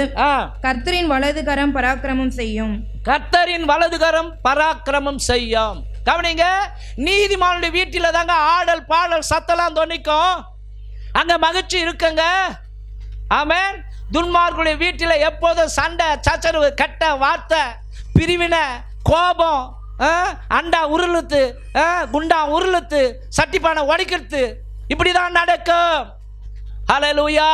கர்த்தரின் வலது கரம் பராக்கிரமம் செய்யும். கர்த்தரின் வலது கரம் பராக்கிரமம் செய்யும். கவனிங்க, நீதிமானுடைய வீட்டில தாங்க ஆடல் பாடல் சத்தம்லாம் தொனிக்கும். அங்க மகிழ்ச்சி இருக்குங்க. ஆமென். துன்மார்களுடைய வீட்டில் எப்போதும் சண்டை சச்சரவு, கெட்ட வார்த்தை, பிரிவினை, கோபம், அண்டா உருளுத்து, குண்டா உருளுத்து, சட்டிப்பானை உடைக்கிறது, இப்படிதான் நடக்கும். ஹல்லேலூயா.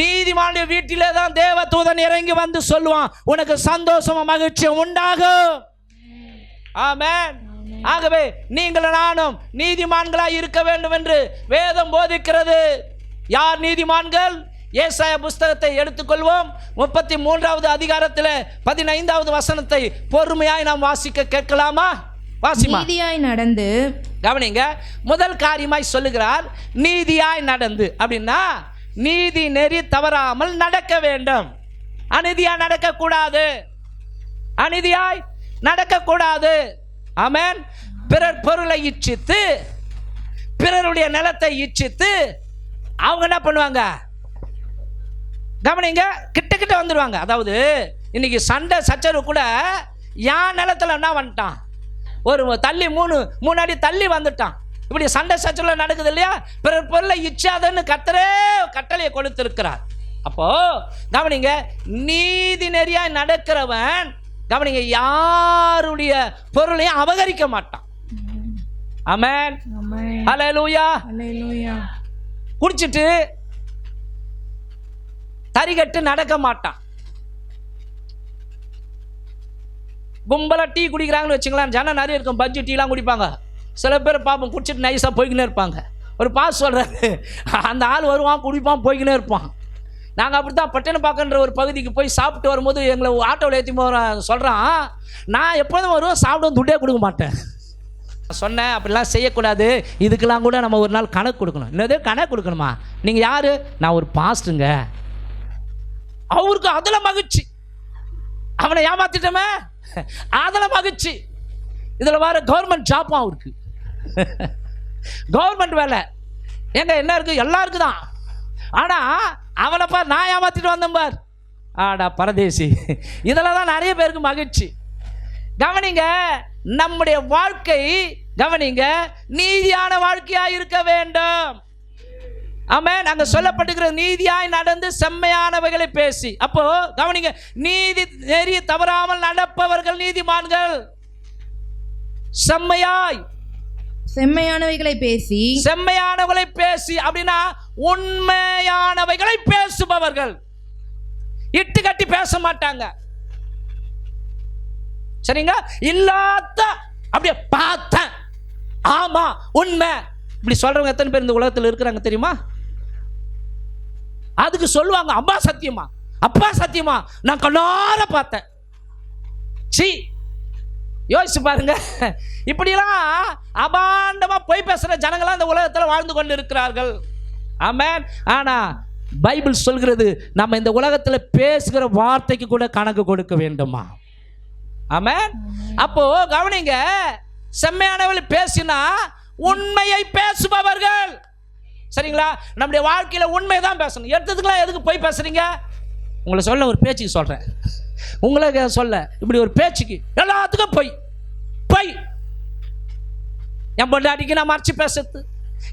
நீதிமானுடைய வீட்டிலே தான் தேவதூதன் இறங்கி வந்து சொல்லுவான், உனக்கு சந்தோஷமும் மகிழ்ச்சியும் உண்டாகும். ஆமென். ஆகவே நீங்களும் நானும் நீதிமான்களாய் இருக்க வேண்டும் என்று வேதம் போதிக்கிறது. யார் நீதிமான்கள்? ஏசாயா புஸ்தகத்தை எடுத்துக்கொள்வோம். 33வது அதிகாரத்தில் 15வது வசனத்தை பொறுமையாய் நாம் வாசிக்க கேட்கலாமா? வாசிமா. நீதியாய் நடந்து, கவனிங்க, முதல் காரியமாய் சொல்லுகிறார் நீதியாய் நடந்து. அப்படின்னா நீதி நெறி தவறாமல் நடக்க வேண்டும். அநீதியாய் நடக்கக்கூடாது, அநீதியாய் நடக்கக்கூடாது. ஆமென். பிறர் பொருளை இச்சித்து, பிறருடைய நிலத்தை இச்சித்து அவங்க என்ன பண்ணுவாங்க? கவனிங்க, கிட்ட வந்துடுவாங்க. அதாவது இன்னைக்கு சண்டை சச்சரவு கூட என் நிலத்தில் என்ன வந்துட்டான், ஒரு தள்ளி மூணு அடி தள்ளி வந்துட்டான். இப்படி சண்டை சச்சரவு நடக்குது இல்லையா? பிறர் பொருளை இச்சாதன்னு கட்டளையை கொடுத்திருக்கிறார். அப்போ கவனிங்க, நீதி நெறியாய் நடக்கிறவன் கவனிங்க யாருடைய பொருளையும் அபகரிக்க மாட்டான். ஆமென். ஹல்லேலூயா. குடிச்சிட்டு தறிகட்டு நடக்க மாட்டான். கும்பலாக டீ குடிக்கிறாங்கன்னு வச்சுங்களேன், ஜனம் நிறைய இருக்கும், பஜ்ஜி டீலாம் குடிப்பாங்க. சில பேர் பார்ப்போம் குடிச்சிட்டு நைஸாக போய்க்கினே இருப்பாங்க. ஒரு பாஸ் சொல்கிறாரு, அந்த ஆள் வருவான் குடிப்பான் போய்க்கினே இருப்பான். நாங்கள் அப்படி தான் பட்டணப்பாக்கன்ற ஒரு பகுதிக்கு போய் சாப்பிட்டு வரும்போது எங்களை ஆட்டோவில் ஏற்றி சொல்கிறான், நான் எப்போதும் வருவோம் சாப்பிட துட்டே கொடுக்க மாட்டேன். சொன்னேன் அப்படிலாம் செய்யக்கூடாது, இதுக்கெல்லாம் கூட நம்ம ஒரு நாள் கணக்கு கொடுக்கணும். என்னது கணக்கு கொடுக்கணுமா? நீங்கள் யார்? நான் ஒரு பாஸ்ட்டுங்க. அவருக்கு அதில் மகிழ்ச்சி, அவனை ஏமாத்திட்டோமே அதில் மகிழ்ச்சி. இதில் வர கவர்மெண்ட் ஜாப்பும் அவருக்கு, கவர்மெண்ட் வேலை எங்க என்ன இருக்குது, எல்லாருக்கும் தான். ஆனால் அவனைப்பா நான் ஏமாற்றிட்டு வந்தேன் பார், ஆடா பரதேசி. இதில் தான் நிறைய பேருக்கு மகிழ்ச்சி. கவனிங்க, நம்முடைய வாழ்க்கை கவனிங்க நீதியான வாழ்க்கையாக இருக்க வேண்டும். ஆமென். அங்கே சொல்லப்பட்டிருக்கிற நீதியாய் நடந்து செம்மையானவைகளை பேசி. அப்போ கவனிங்க, நீதி நெறி தவறாமல் நடப்பவர்கள் நீதிமான்கள். செம்மையானவைகளை பேசி, செம்மையானவைகளை பேசி அப்படின்னா உண்மையானவைகளை பேசுபவர்கள். இட்டு கட்டி பேச மாட்டாங்க, சரிங்க? இல்லாத அப்படியே பார்த்தேன், ஆமா உண்மை, இப்படி சொல்றவங்க எத்தனை பேர் இந்த உலகத்தில் இருக்கிறாங்க தெரியுமா? அதுக்கு சொல்லுவாங்க அம்மா சத்தியமா, அப்பா சத்தியமா, நான் கண்ணார பார்த்தேன். சி, யோசிச்சு பாருங்க. இப்படிலாம் அபாண்டமா போய் பேசுற ஜனங்களாம் இந்த உலகத்தில் வாழ்ந்து கொண்டு இருக்கிறார்கள். ஆமென். ஆனா பைபிள் சொல்கிறது நம்ம இந்த உலகத்தில் பேசுகிற வார்த்தைக்கு கூட கணக்கு கொடுக்க வேண்டுமா? ஆமென். அப்போ கவனிங்க, செம்மையானவர்கள் பேசினா உண்மையை பேசுபவர்கள், சரிங்களா? நம்முடைய வாழ்க்கையில் உண்மை தான் பேசணும். எடுத்ததுக்கெல்லாம் எதுக்கு போய் பேசுறீங்க? உங்களை சொல்ல ஒரு பேச்சுக்கு சொல்கிறேன், உங்களுக்கு சொல்ல இப்படி ஒரு பேச்சுக்கு எல்லாத்துக்கும் போய் போய் என் பொண்டாட்டிக்கு நான் மறைச்சு பேசுறது,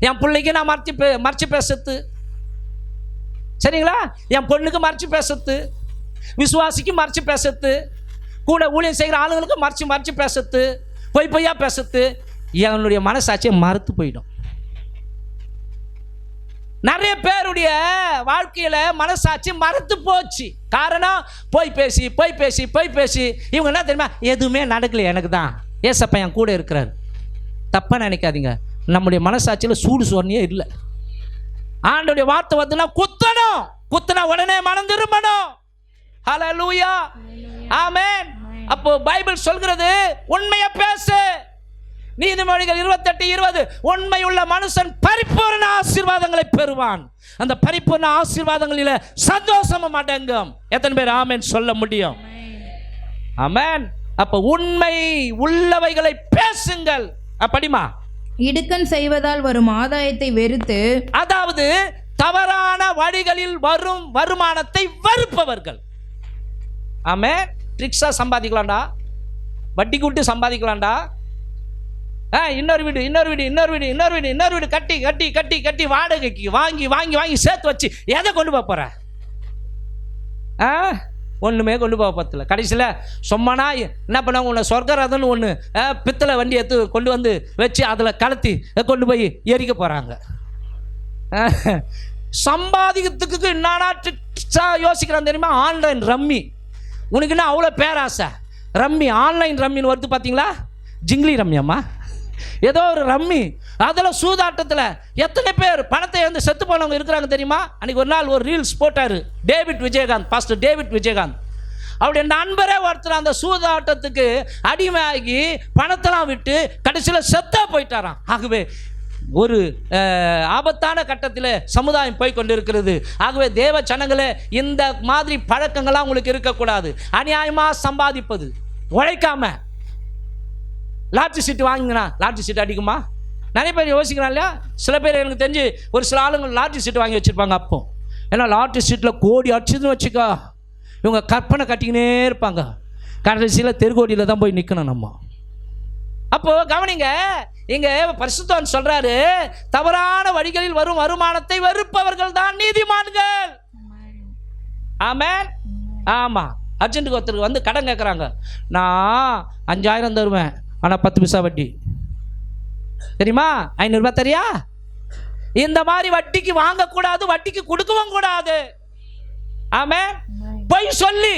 என் பிள்ளைக்கு நான் மறைச்சு பேசுறது, சரிங்களா? என் பொண்ணுக்கு மறைச்சு பேசுறது, விசுவாசிக்கு மறைச்சு பேசுறது, கூட ஊழியம் செய்கிற ஆளுங்களுக்கு மறைச்சு பேசுறது, பொய்யா பேசுறது, என்னுடைய மனசாட்சியை மறுத்து போயிடும். நிறைய பேருடைய வாழ்க்கையில் மனசாட்சி மறுத்து போச்சு. காரணம் போய் பேசி இவங்க என்ன தெரியுமா, எதுவுமே நடக்கல, எனக்கு தான் ஏசப்பா என் கூட இருக்கிறார். தப்பாக நினைக்காதீங்க, நம்முடைய மனசாட்சியில் சூடு சொன்னியே இல்லை. ஆண்டோடைய வார்த்தை வந்துன்னா குத்தனா உடனே மனம் திரும்பணும். ஹல்லேலூயா, ஆமென். அப்போ பைபிள் சொல்கிறது உண்மையை பேசு. நீதிமொழிகள் 28:20, உண்மையுள்ள மனுஷன் பரிபூர்ண ஆசீர்வாதங்களை பெறுவான், அந்த பரிபூர்ண ஆசீர்வாதங்களில் சந்தோஷமும் அடங்கும். எத்தனை பேர் ஆமென் சொல்ல முடியும்? ஆமென். அப்ப உண்மை உள்ளவைகளை பேசுங்கள். அப்படிமா? இடுக்கண் செய்வதால் வரும் ஆதாயத்தை வெறுத்து, அதாவது தவறான வழிகளில் வரும் வருமானத்தை வெறுப்பவர்கள். ஆமென். ட்ரிக்ஸா சம்பாதிக்கலாம்டா, வட்டி கூட்டு சம்பாதிக்கலாம்டா, இன்னொரு வீடு கட்டி வாடகைக்கு வாங்கி சேர்த்து வச்சு எதை கொண்டு போற? ஒன்றுமே கொண்டு போக பத்தல. கடைசியில் சும்மானா என்ன பண்ணாங்க, உன்னை சொர்க்கரதன்னு ஒன்று பித்தளை வண்டி எடுத்து கொண்டு வந்து வச்சு அதில் கலத்தி கொண்டு போய் எரிக்க போகிறாங்க. சம்பாதிக்கிறதுக்கு என்னன்னா யோசிக்கிறான் தெரியுமா? Online rummy. உனக்கு என்ன அவ்வளோ பேராசை? ரம்மி, ஆன்லைன் ரம்மின்னு வருது பார்த்தீங்களா? ஜிங்லி ரம்மியம்மா, ஏதோ ஒரு ரம்மி, அதில் சூதாட்டத்தில் எத்தனை பேர் பணத்தை வந்து செத்து போனவங்க இருக்கிறாங்க தெரியுமா? அன்றைக்கி ஒரு நாள் ஒரு ரீல்ஸ் போட்டார் பாஸ்டர் டேவிட் விஜயகாந்த். அவருடைய நண்பரே ஒருத்தர் அந்த சூதாட்டத்துக்கு அடிமையாகி பணத்தெல்லாம் விட்டு கடைசியில் செத்தா போயிட்டாராம். ஆகவே ஒரு ஆபத்தான கட்டத்தில் சமுதாயம் போய் கொண்டு இருக்கிறது. ஆகவே தேவ ஜனங்களே, இந்த மாதிரி பழக்கங்கள்லாம் உங்களுக்கு இருக்கக்கூடாது. அநியாயமாக சம்பாதிப்பது, உழைக்காம லாட்ரி சீட்டு வாங்கினா லாட்ரி சீட்டு அடிக்குமா? நிறைய பேர் யோசிக்கிறான் இல்லையா? சில பேர் எனக்கு தெரிஞ்சு ஒரு சில ஆளுங்க லாட்ரி சீட்டு வாங்கி வச்சுருப்பாங்க. அப்போ ஏன்னா லாட்ரி சீட்டில் கோடி அடிச்சதுன்னு வச்சுக்கோ, இவங்க கற்பனை கட்டிக்கினே இருப்பாங்க. கடைசியில் தெருக்கோடியில் தான் போய் நிற்கணும் நம்ம. அப்போது கவனிங்க, இங்கே பரிசுத்தவான் சொல்கிறாரு, தவறான வழிகளில் வரும் வருமானத்தை வெறுப்பவர்கள் தான் நீதிமான்கள். ஆமென். ஆமாம். அர்ஜென்ட்டுக்கு ஒருத்தருக்கு வந்து கடன் கேட்குறாங்க, நான் 5000 தருவேன், ஆனால் 10 பைசா வட்டி. தெரியுமா? 500 ரூபாய் தரியா? இந்த மாதிரி வட்டிக்கு வாங்கக்கூடாது, வட்டிக்கு கொடுக்கவும் கூடாது. ஆமென். பொய் சொல்லி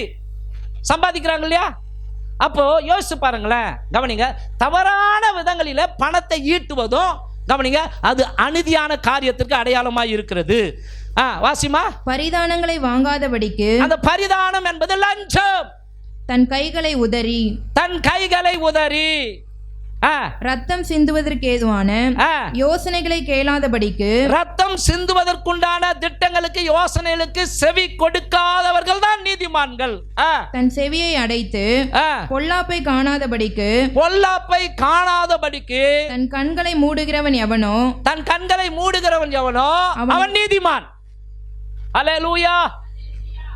சம்பாதிக்கிறாங்க இல்லையா? அப்போ யோசிச்சு பாருங்களேன், கவனிங்க. தவறான விதங்களில பணத்தை ஈட்டுவதும் கவனிங்க, அது அநீதியான காரியத்திற்கு அடையாளமாய் இருக்கிறது. வாசிமா. பரிதானங்களை வாங்காதபடிக்கு, அந்த பரிதானம் என்பது லஞ்சம். தன் கைகளை உதறி ரத்தம் சிந்துவதற்கு ஏதுவான யோசனைகளை கேளாதபடிக்கு, ரத்தம் சிந்துவதற்குண்டான திட்டங்களுக்கு யோசனைகளுக்கு செவி கொடுக்காதவர்கள் தான் நீதிமான்கள். தன் செவியை அடைத்து பொல்லாப்பை காணாதபடிக்கு, தன் கண்களை மூடுகிறவன் எவனோ அவன் நீதிமான். அல்லேலூயா.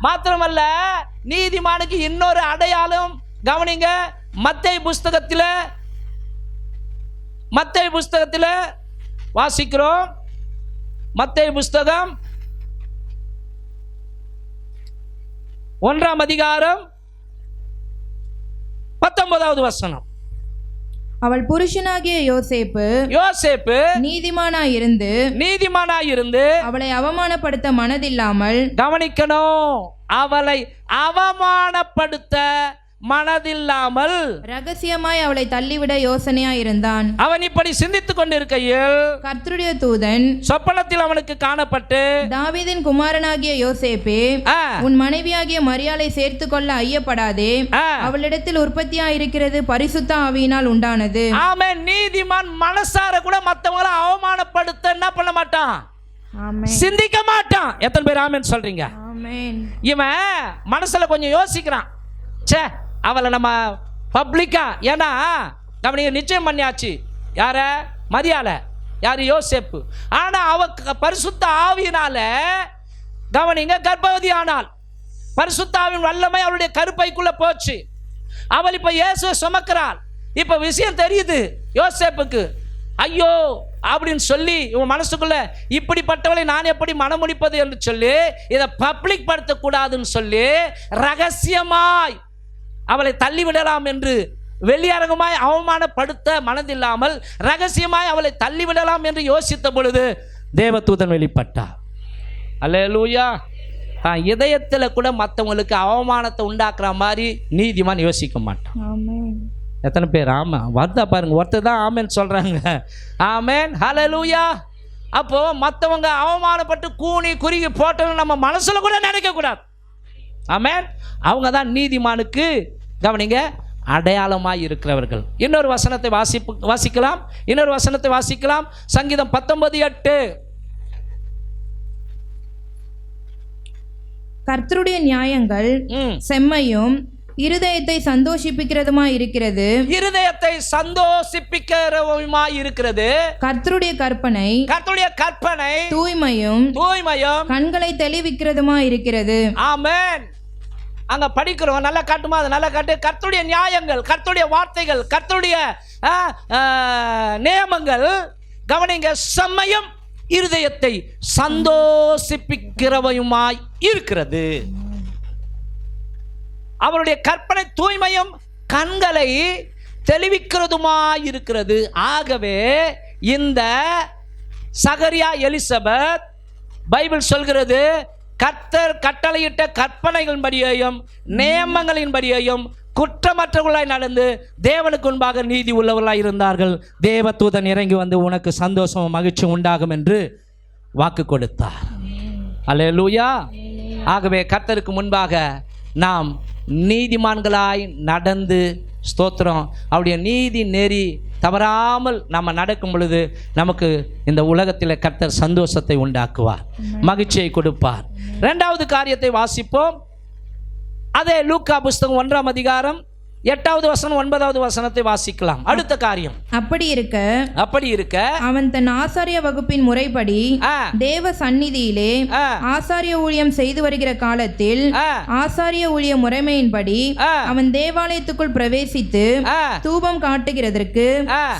மாத்திரமல்ல, நீதிமானுக்கு இன்னொரு அடையாளம் கவனிங்க. மத்தேயு புஸ்தகத்தில் வாசிக்கிறோம். மத்தேயு புஸ்தகம் 1 அதிகாரம் 19வது வசனம். அவள் புருஷனாகிய யோசேப்பு நீதிமானாயிருந்து அவளை அவமானப்படுத்த மனதில்லாமல், கவனிக்கணும், அவளை அவமானப்படுத்த மனதில்லாமல் ரகசியமாய் அவளை தள்ளிவிட யோசனையாயிருந்தான். அவன் இப்படி சிந்தித்துக் கொண்டிருக்கையில் கர்த்தருடைய தூதன் சொப்பனத்தில் அவனுக்கு காணப்பட்டு, தாவீதின் குமாரனாகிய யோசேப்பே, உன் மனைவியாகிய மரியாளை சேர்த்து கொள்ள ஐயப்படாதே, அவளிடத்தில் உற்பத்தியாயிருக்கிறது பரிசுத்த ஆவியினால் உண்டானது. ஆமென். நீதிமான் மனசார கூட மற்றவங்களை அவமானப்படுத்த என்ன பண்ண மாட்டான், சிந்திக்க மாட்டான். எத்தனை பேர் ஆமென் சொல்றீங்க? இவன் மனசுல கொஞ்சம் யோசிக்கிறான், சே அவளை நம்ம பப்ளிக்கா, ஏன்னா நம்ம நிச்சயம் பண்ணியாச்சு. யார? மரியாதை. யார்? யோசேப்பு. ஆனா அவ பரிசுத்த ஆவியினால கவனிங்க கர்ப்பவதி ஆனாள். பரிசுத்த ஆவியின் வல்லமை அவளுடைய கருப்பைக்குள்ள போச்சு. அவள் இப்ப இயேசுவை சுமக்கிறாள். இப்ப விஷயம் தெரியுது யோசேப்புக்கு. ஐயோ அப்படின்னு சொல்லி இவன் மனசுக்குள்ள, இப்படிப்பட்டவளை நான் எப்படி மனமுடிப்பது என்று சொல்லி இதை பப்ளிக் படுத்தக்கூடாதுன்னு சொல்லி ரகசியமாய் அவளை தள்ளிவிடலாம் என்று, வெளியரங்கமாய் அவமானப்படுத்த மனதில்லாமல் ரகசியமாய் அவளை தள்ளிவிடலாம் என்று யோசித்த பொழுது தேவதூதன் வெளிப்பட்டார். அல்லேலூயா. இதயத்தில் கூட மற்றவங்களுக்கு அவமானத்தை உண்டாக்குற மாதிரி நீதிமான் யோசிக்க மாட்டான். எத்தனை பேர் ஆமா வந்தா பாருங்க, ஒருத்தர் தான் ஆமேன் சொல்றாங்க. ஆமேன். ஹல்லேலூயா. அப்போ மற்றவங்க அவமானப்பட்டு கூனி குறுகி போட்டோன்னு நம்ம மனசுல கூட நினைக்க கூடாது. ஆமேன். அவங்க தான் நீதிமானுக்கு கவனிங்க அடையாளமாய் இருக்கிறவர்கள். இன்னொரு வசனத்தை வாசிக்கலாம். சங்கீதம் 19:8. கர்த்தருடைய நியாயங்கள் செம்மையும் இருதயத்தை சந்தோஷிப்பிக்கிறதுமாய் இருக்கிறது. கர்த்தருடைய கற்பனை தூய்மையும் கண்களை தெளிவிக்கிறதுமாய் இருக்கிறது. ஆமென். அங்க படிக்கிறோம், நல்லா காட்டுமா? அது நல்லா காட்டு. கர்த்தருடைய நியாயங்கள், கர்த்தருடைய வார்த்தைகள், கர்த்தருடைய நியமங்கள் கவனிங்க செம்மையும் இருதயத்தை சந்தோஷிப்பிக்கிறவையுமாய் இருக்கிறது. அவருடைய கற்பனை தூய்மையும் கண்களை தெளிவிக்கிறதுமாய் இருக்கிறது. ஆகவே இந்த சகரியா எலிசபெத் பைபிள் சொல்கிறது, கர்த்தர் கட்டளையிட்ட கற்பனைகளின்படியையும் நியமங்களின்படியையும் குற்றமற்றவர்களாய் நடந்து தேவனுக்கு முன்பாக நீதி உள்ளவர்களாய் இருந்தார்கள். தேவதூதன் இறங்கி வந்து உனக்கு சந்தோஷமும் மகிழ்ச்சி உண்டாகும் என்று வாக்கு கொடுத்தார். அல்லேலூயா. ஆகவே கர்த்தருக்கு முன்பாக நாம் நீதிமான்களாய் நடந்து ஸ்தோத்திரம், அவருடைய நீதி நெறி தவறாமல் நம்ம நடக்கும் பொழுது நமக்கு இந்த உலகத்தில் கர்த்தர் சந்தோஷத்தை உண்டாக்குவார், மகிழ்ச்சியை கொடுப்பார். 2வது காரியத்தை வாசிப்போம். அதே லூக்கா புஸ்தகம் 1 அதிகாரம் 8வது வசனம் 9வது வசனத்தை வாசிக்கலாம். அடுத்த காரியம். அப்படி இருக்க அவன் தன் ஆசாரிய வகுப்பின் முறைப்படி தேவ சந்நிதியிலே ஆசாரிய ஊழியம் செய்து வருகிற காலத்தில் ஆசாரிய ஊழிய முறைமையின்படி அவன் தேவாலயத்துக்குள் பிரவேசித்து தூபம் காட்டுகிறதற்கு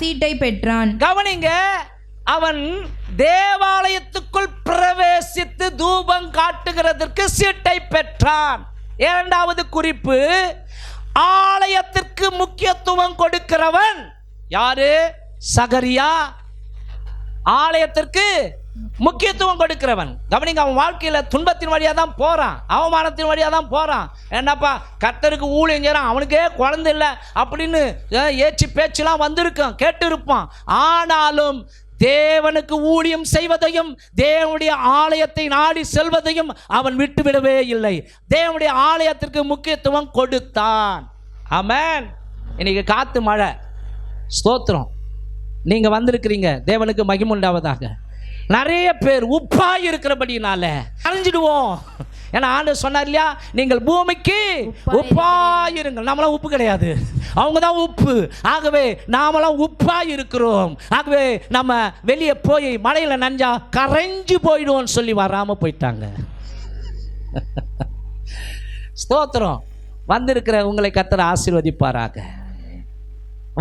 சீட்டை பெற்றான். கவனிங்க, அவன் தேவாலயத்துக்குள் பிரவேசித்து தூபம் காட்டுகிறதற்கு சீட்டை பெற்றான். 2வது குறிப்பு, ஆலயத்திற்கு முக்கியத்துவம் கொடுக்கிறவன் யாரு? சகரியா. ஆலயத்திற்கு முக்கியத்துவம் கொடுக்கிறவன். கவனிங்க, அவன் வாழ்க்கையில துன்பத்தின் வழியாக தான் போறான், அவமானத்தின் வழியாக தான் போறான். என்னப்பா கர்த்தருக்கு ஊழியம் செய்றான், அவனுக்கே குழந்தை இல்லை அப்படின்னு ஏச்சு பேச்செல்லாம் வந்திருக்கான், கேட்டு இருப்பான். ஆனாலும் தேவனுக்கு ஊழியம் செய்வதையும் தேவனுடைய ஆலயத்தை நாடி செல்வதையும் அவன் விட்டுவிடவே இல்லை. தேவனுடைய ஆலயத்திற்கு முக்கியத்துவம் கொடுத்தான். ஆமென். இன்னைக்கு காத்து மழை, ஸ்தோத்திரம், நீங்க வந்திருக்கிறீங்க, தேவனுக்கு மகிமை உண்டாவதாக. நிறைய பேர் உப்பாய் இருக்கிறபடினால அழிஞ்சிடுவோம். ஏன்னா ஆண்டவர் சொன்னார் இல்லையா, நீங்கள் பூமிக்கு உப்பாயிருங்கள். நாமெல்லாம் உப்பு கிடையாது, அவங்க தான் உப்பு. ஆகவே நாமெல்லாம் உப்பாய் இருக்கிறோம். ஆகவே நம்ம வெளியே போய் மழையில் நஞ்சா கரைஞ்சு போயிடுவோம்னு சொல்லி வராமல் போயிட்டாங்க. ஸ்தோத்திரம். வந்திருக்கிற உங்களை கர்த்தர் ஆசீர்வதிப்பாராக.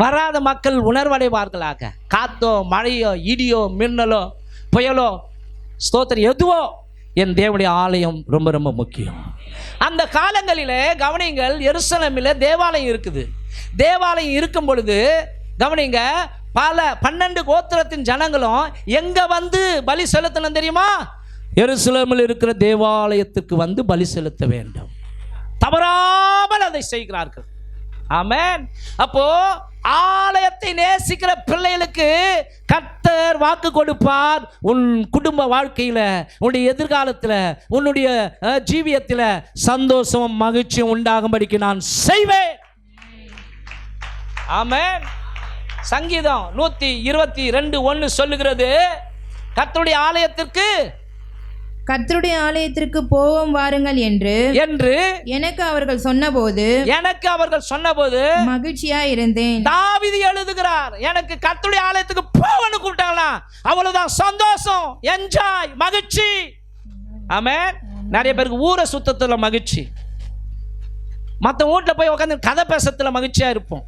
வராத மக்கள் உணர்வடைவார்களாக. காத்தோ மழையோ இடியோ மின்னலோ புயலோ ஸ்தோத்திரம் எதுவோ, என் தேவனுடைய ஆலயம் ரொம்ப ரொம்ப முக்கியம். அந்த காலங்களிலே கவனிங்கள், எருசலேமில் தேவாலயம் இருக்குது. தேவாலயம் இருக்கும் பொழுது கவனிங்க, பல 12 கோத்திரத்தின் ஜனங்களும் எங்க வந்து பலி செலுத்தணும் தெரியுமா? எருசலேமில் இருக்கிற தேவாலயத்துக்கு வந்து பலி செலுத்த வேண்டும். தவறாமல் அதை செய்கிறார்கள். ஆமென். அப்போ ஆலயத்தை நேசிக்கிற பிள்ளைகளுக்கு கர்த்தர் வாக்கு கொடுப்பார். உன் குடும்ப வாழ்க்கையில, உன்னுடைய எதிர்காலத்தில், உன்னுடைய ஜீவியத்தில் சந்தோஷமும் மகிழ்ச்சியும் உண்டாகும்படிக்கு நான் செய்வேன். ஆமென். சங்கீதம் 122:1 சொல்லுகிறது, கர்த்தருடைய ஆலயத்திற்கு போவோம் வாருங்கள் என்று எனக்கு அவர்கள் சொன்னபோது மகிழ்ச்சியா இருந்தேன். தாவீது எழுதுகிறார், எனக்கு கர்த்தருடைய ஆலயத்துக்கு போவன்னு கூப்பிட்டாங்களாம், அவ்வளவுதான் சந்தோஷம், என்ஜாய், மகிழ்ச்சி. ஆமென். நிறைய பேருக்கு ஊரை சுத்தத்துல மகிழ்ச்சி, மற்ற வீட்டில் போய் உட்காந்து கதை பேசத்துல மகிழ்ச்சியா இருப்போம்.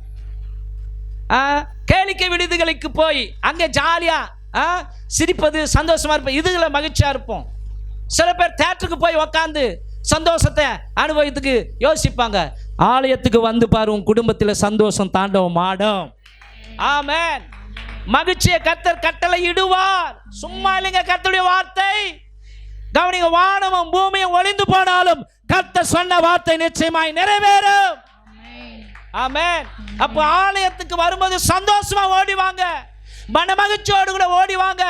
கேளிக்கை விடுதிகளுக்கு போய் அங்கே ஜாலியா சிரிப்பது, சந்தோஷமா இருப்போம், இதுல மகிழ்ச்சியா இருப்போம். சில பேர் தியேட்டருக்கு போய் உக்காந்து சந்தோஷத்தை அனுபவத்துக்கு யோசிப்பாங்க. ஆலயத்துக்கு வந்து பாரு, உன் குடும்பத்தில் சந்தோஷம் தாண்டவம் ஆடும். ஆமென். மகிழ்ச்சியை கர்த்தர் கட்டளை இடுவார். சும்மா இல்லைங்க கர்த்தருடைய வார்த்தை. கவனிங்க, வானமும் பூமியும் ஒளிந்து போனாலும் கர்த்தர் சொன்ன வார்த்தை நிச்சயமாய் நிறைவேறும். ஆமென். அப்போ ஆலயத்துக்கு வரும்போது சந்தோஷமா ஓடிவாங்க, மனமகிழ்ச்சியோடு கூட ஓடிவாங்க.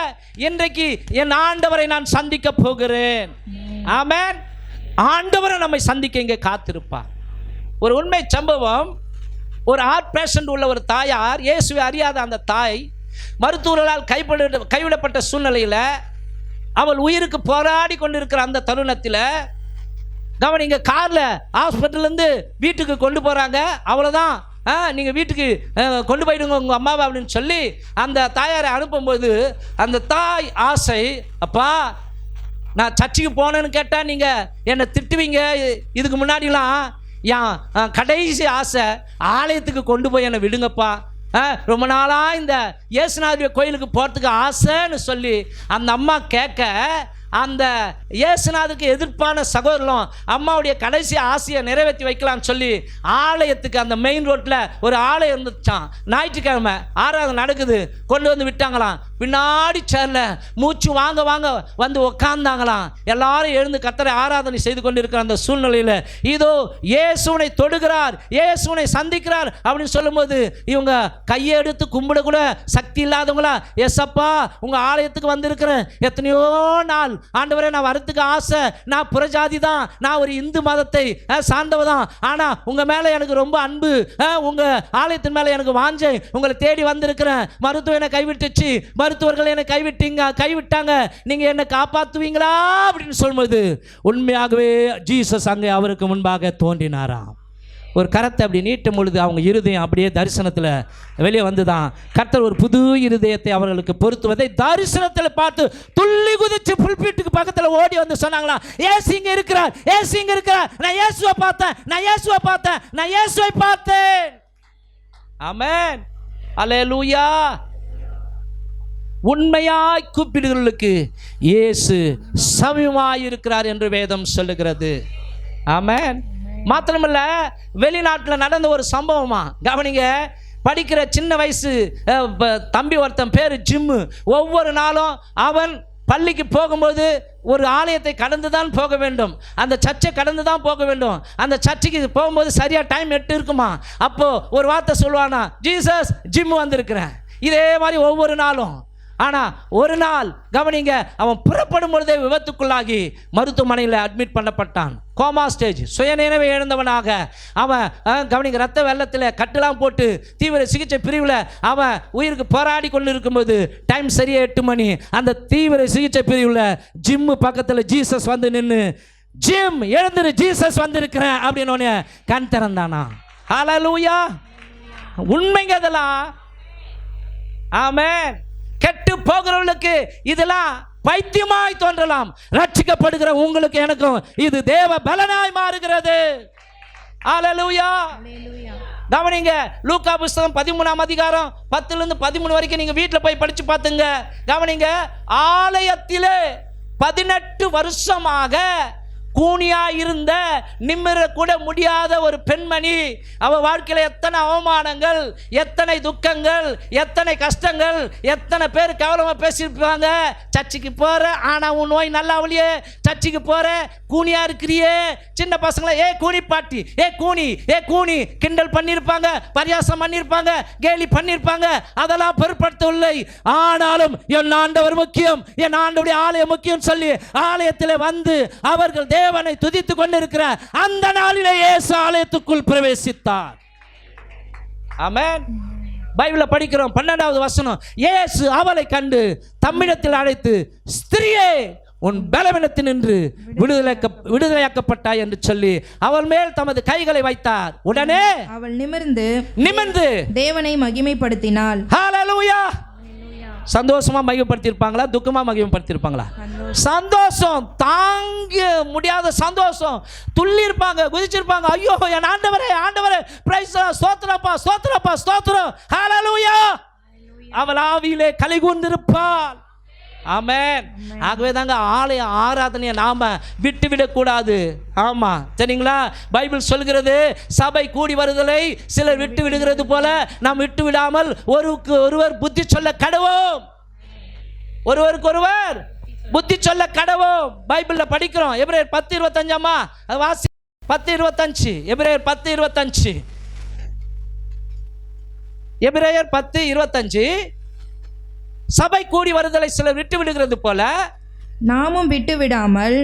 இன்றைக்கு என் ஆண்டவரை நான் சந்திக்க போகிறேன். ஆமென். ஆண்டவரை நம்மை சந்திக்க இங்கே காத்திருப்பார். ஒரு உண்மை சம்பவம். ஒரு ஹார்ட் பேஷண்ட் உள்ள ஒரு தாயார், இயேசுவை அறியாத அந்த தாய், மருத்துவர்களால் கைவிடப்பட்ட சூழ்நிலையில் அவள் உயிருக்கு போராடி கொண்டிருக்கிற அந்த தருணத்தில் கவனிங்க, காரில் ஹாஸ்பிட்டல்லேருந்து வீட்டுக்கு கொண்டு போகிறாங்க. அவ்வளோதான், நீங்கள் வீட்டுக்கு கொண்டு போயிடுங்க உங்கள் அம்மாவை அப்படின்னு சொல்லி அந்த தாயாரை அனுப்பும்போது அந்த தாய் ஆசை, அப்பா நான் சர்ச்சுக்கு போனேன்னு கேட்டால் நீங்கள் என்னை திட்டுவீங்க, இதுக்கு முன்னாடிலாம் என் கடைசி ஆசை ஆலயத்துக்கு கொண்டு போய் என்னை விடுங்கப்பா, ரொம்ப நாளாக இந்த இயேசுநாதருடைய கோயிலுக்கு போகிறதுக்கு ஆசைன்னு சொல்லி அந்த அம்மா கேட்க, அந்த இயேசுநாதருக்கு எதிர்ப்பான சகோதரரும் அம்மாவுடைய கடைசி ஆசையை நிறைவேற்றி வைக்கலாம்னு சொல்லி ஆலயத்துக்கு அந்த மெயின் ரோட்டில் ஒரு ஆலயம் இருந்துச்சான். ஞாயிற்றுக்கிழமை ஆராதனை நடக்குது, கொண்டு வந்து விட்டாங்களாம். பின்னாடி சேர்ல மூச்சு வாங்க வாங்க வந்து உக்காந்தாங்களாம். எல்லாரும் எழுந்து கர்த்தரை ஆராதனை செய்து கொண்டிருக்கிற அந்த சூழ்நிலையில் இதோ இயேசுவை தொடுகிறார், இயேசுவை சந்திக்கிறார் அப்படின்னு சொல்லும்போது இவங்க கையை எடுத்து கும்பிட கூட சக்தி இல்லாதவங்களா, எஸ்அப்பா உங்கள் ஆலயத்துக்கு வந்திருக்கிறேன், எத்தனையோ நாள் ஆண்டவரே நான் வரத்துக்கு ஆசை, நான் புறஜாதி தான், நான் ஒரு இந்து மதத்தை சார்ந்தவ தான், ஆனால் உங்கள் மேலே எனக்கு ரொம்ப அன்பு, உங்கள் ஆலயத்தின் மேலே எனக்கு வாஞ்சை, உங்களை தேடி வந்திருக்கிறேன். மருத்துவம் என்னை கைவிட்டுச்சு, மருத்துவர்கள் என்னை கைவிட்டாங்க, நீங்கள் என்னை காப்பாற்றுவீங்களா அப்படின்னு சொல்லும்போது உண்மையாகவே ஜீசஸ் அங்கே அவருக்கு முன்பாக தோன்றினாராம். ஒரு கரத்தை அப்படி நீட்டும் பொழுது அவங்க இருதயம் அப்படியே தரிசனத்தில் வெளியே வந்துதான். கர்த்தர் ஒரு புது இருதயத்தை அவர்களுக்கு பொருத்துவதை தரிசனத்தில் பார்த்து துள்ளி குதிச்சு புல்பீட்டுக்கு பக்கத்தில் ஓடி வந்து சொன்னாங்களா, ஏசு இங்கே இருக்கிறார், ஏசு இங்கே இருக்கிறார், நான் இயேசுவை பார்த்தேன், நான் இயேசுவை பார்த்தேன், நான் இயேசுவை பார்த்தேன். ஆமென். அல்லேலூயா. உண்மையாய் கூப்பிடுகிறவர்களுக்கு இயேசு சமீபமாய் இருக்கிறார் என்று வேதம் சொல்லுகிறது. ஆமென். மாத்திரமல்ல, வெளிநாட்டில் நடந்த ஒரு சம்பவமா கவனிங்க. படிக்கிற சின்ன வயசு தம்பி ஒருத்தன் பேர் ஜிம்மு. ஒவ்வொரு நாளும் அவன் பள்ளிக்கு போகும்போது ஒரு ஆலயத்தை கடந்து தான் போக வேண்டும், அந்த சர்ச்சை கடந்து தான் போக வேண்டும். அந்த சர்ச்சைக்கு போகும்போது சரியாக டைம் 8 இருக்குமா, அப்போது ஒரு வார்த்தை சொல்லுவானா, ஜீசஸ் ஜிம் வந்திருக்கிறேன். இதே மாதிரி ஒவ்வொரு நாளும். ஆனால் ஒரு நாள் கவனிங்க, அவன் புறப்படும் பொழுதே விபத்துக்குள்ளாகி மருத்துவமனையில் அட்மிட் பண்ணப்பட்டான். கோமா ஸ்டேஜ், சுயநினைவை இழந்தவனாக அவன் கவனிங்க, ரத்த வெள்ளத்தில் கட்டெல்லாம் போட்டு தீவிர சிகிச்சை பிரிவில் அவன் உயிருக்கு போராடி கொண்டு இருக்கும்போது டைம் சரியாக 8 மணி. அந்த தீவிர சிகிச்சை பிரிவில் ஜிம்மு பக்கத்தில் ஜீசஸ் வந்து நின்று, ஜிம் எழுந்துரு, ஜீசஸ் வந்திருக்கிறேன் அப்படின்னு கண் திறந்தானா. ஹல்லேலூயா, உண்மைங்க அதெல்லாம். ஆமென். கெட்டு போகிறவர்களுக்கு இதெல்லாம் பைத்தியமாய் தோன்றலாம், ரட்சிக்கப்படுகிற உங்களுக்கு எனக்கும் இது தேவ பலனாய் மாறுகிறது. ஹல்லேலூயா. கவனிங்க, லூக்கா புஸ்தகம் 13ஆம் அதிகாரம் 10லிருந்து 13 வரைக்கும் நீங்க வீட்டில் போய் படிச்சு பார்த்துங்க. கவனிங்க, ஆலயத்திலே 18 வருஷமாக கூனியா இருந்த, நிமிர கூட முடியாத ஒரு பெண்மணி, அவ வாழ்க்கையில் எத்தனை அவமானங்கள், எத்தனை துக்கங்கள், எத்தனை கஷ்டங்கள், எத்தனை பேர் கேவலமாக பேசியிருப்பாங்க. சர்ச்சுக்கு போகிற, ஆனால் உன் நோய் நல்லா அவளியே, சர்ச்சுக்கு போகிற, கூனியா இருக்கிறியே, சின்ன பசங்களை ஏ கூனி பாட்டி, ஏ கூனி கிண்டல் பண்ணியிருப்பாங்க, பரியாசம் பண்ணியிருப்பாங்க, கேலி பண்ணியிருப்பாங்க. அதெல்லாம் பொருட்படுத்தவில்லை. ஆனாலும் என் ஆண்டவர் முக்கியம், என் ஆண்டவருடைய ஆலயம் முக்கியம் சொல்லி ஆலயத்தில் வந்து அவர்கள் தேவனை துதித்துக் கொண்டிருக்கிற அந்த நாளிலே இயேசு ஆலயத்துக்குள் பிரவேசித்தார். ஆமென். பைபிளை படிக்கிறோம், 12வது வசனம். இயேசு அவளை கண்டு தம்மிடத்தில் அழைத்து, ஸ்திரியே, உன் பலவீனத்தினின்று விடுதலையாக்கப்பட்டாய் என்று சொல்லி அவள் மேல் தமது கைகளை வைத்தார். உடனே அவள் நிமிர்ந்து தேவனை மகிமைப்படுத்தினாள். ஹல்லேலூயா. சந்தோஷமா மகிமைப்படுத்தியிருப்பாங்களா, துக்கமா மகிமைப்படுத்தியிருப்பாங்களா? சந்தோஷம், தாங்க முடியாத சந்தோஷம். துள்ளி இருப்பாங்க, குதிச்சிருப்பாங்க. ஐயோ என் ஆண்டவரே, பிரைஸ் ஸ்தோத்திரம். ஹல்லேலூயா. அவள் ஆவியிலே கலிகூர்ந்திருப்பாள். ஆமென். ஆகவே தாங்க ஆலய ஆராதனையை நாம விட்டுவிடக்கூடாது. ஆமா, சரிங்களா? பைபிள் சொல்கிறது, சபை கூடி வருதலை சிலர் விட்டு விடுகிறது போல நாம் விட்டு விடாமல் ஒருவர் புத்தி சொல்ல கடவோம். ஒருவருக்கொருவர் புத்தி சொல்ல கடவோம். பைபிள்ல படிக்கிறோம், எபிரேயர் 10:25. அது வாசி, 10:25. எபிரேயர் 10:25. எபிரேயர் 10:25. சபை கூடி வருதலை சிலர் விட்டு விடுகிறது போல நாமும் விட்டு விடாமல்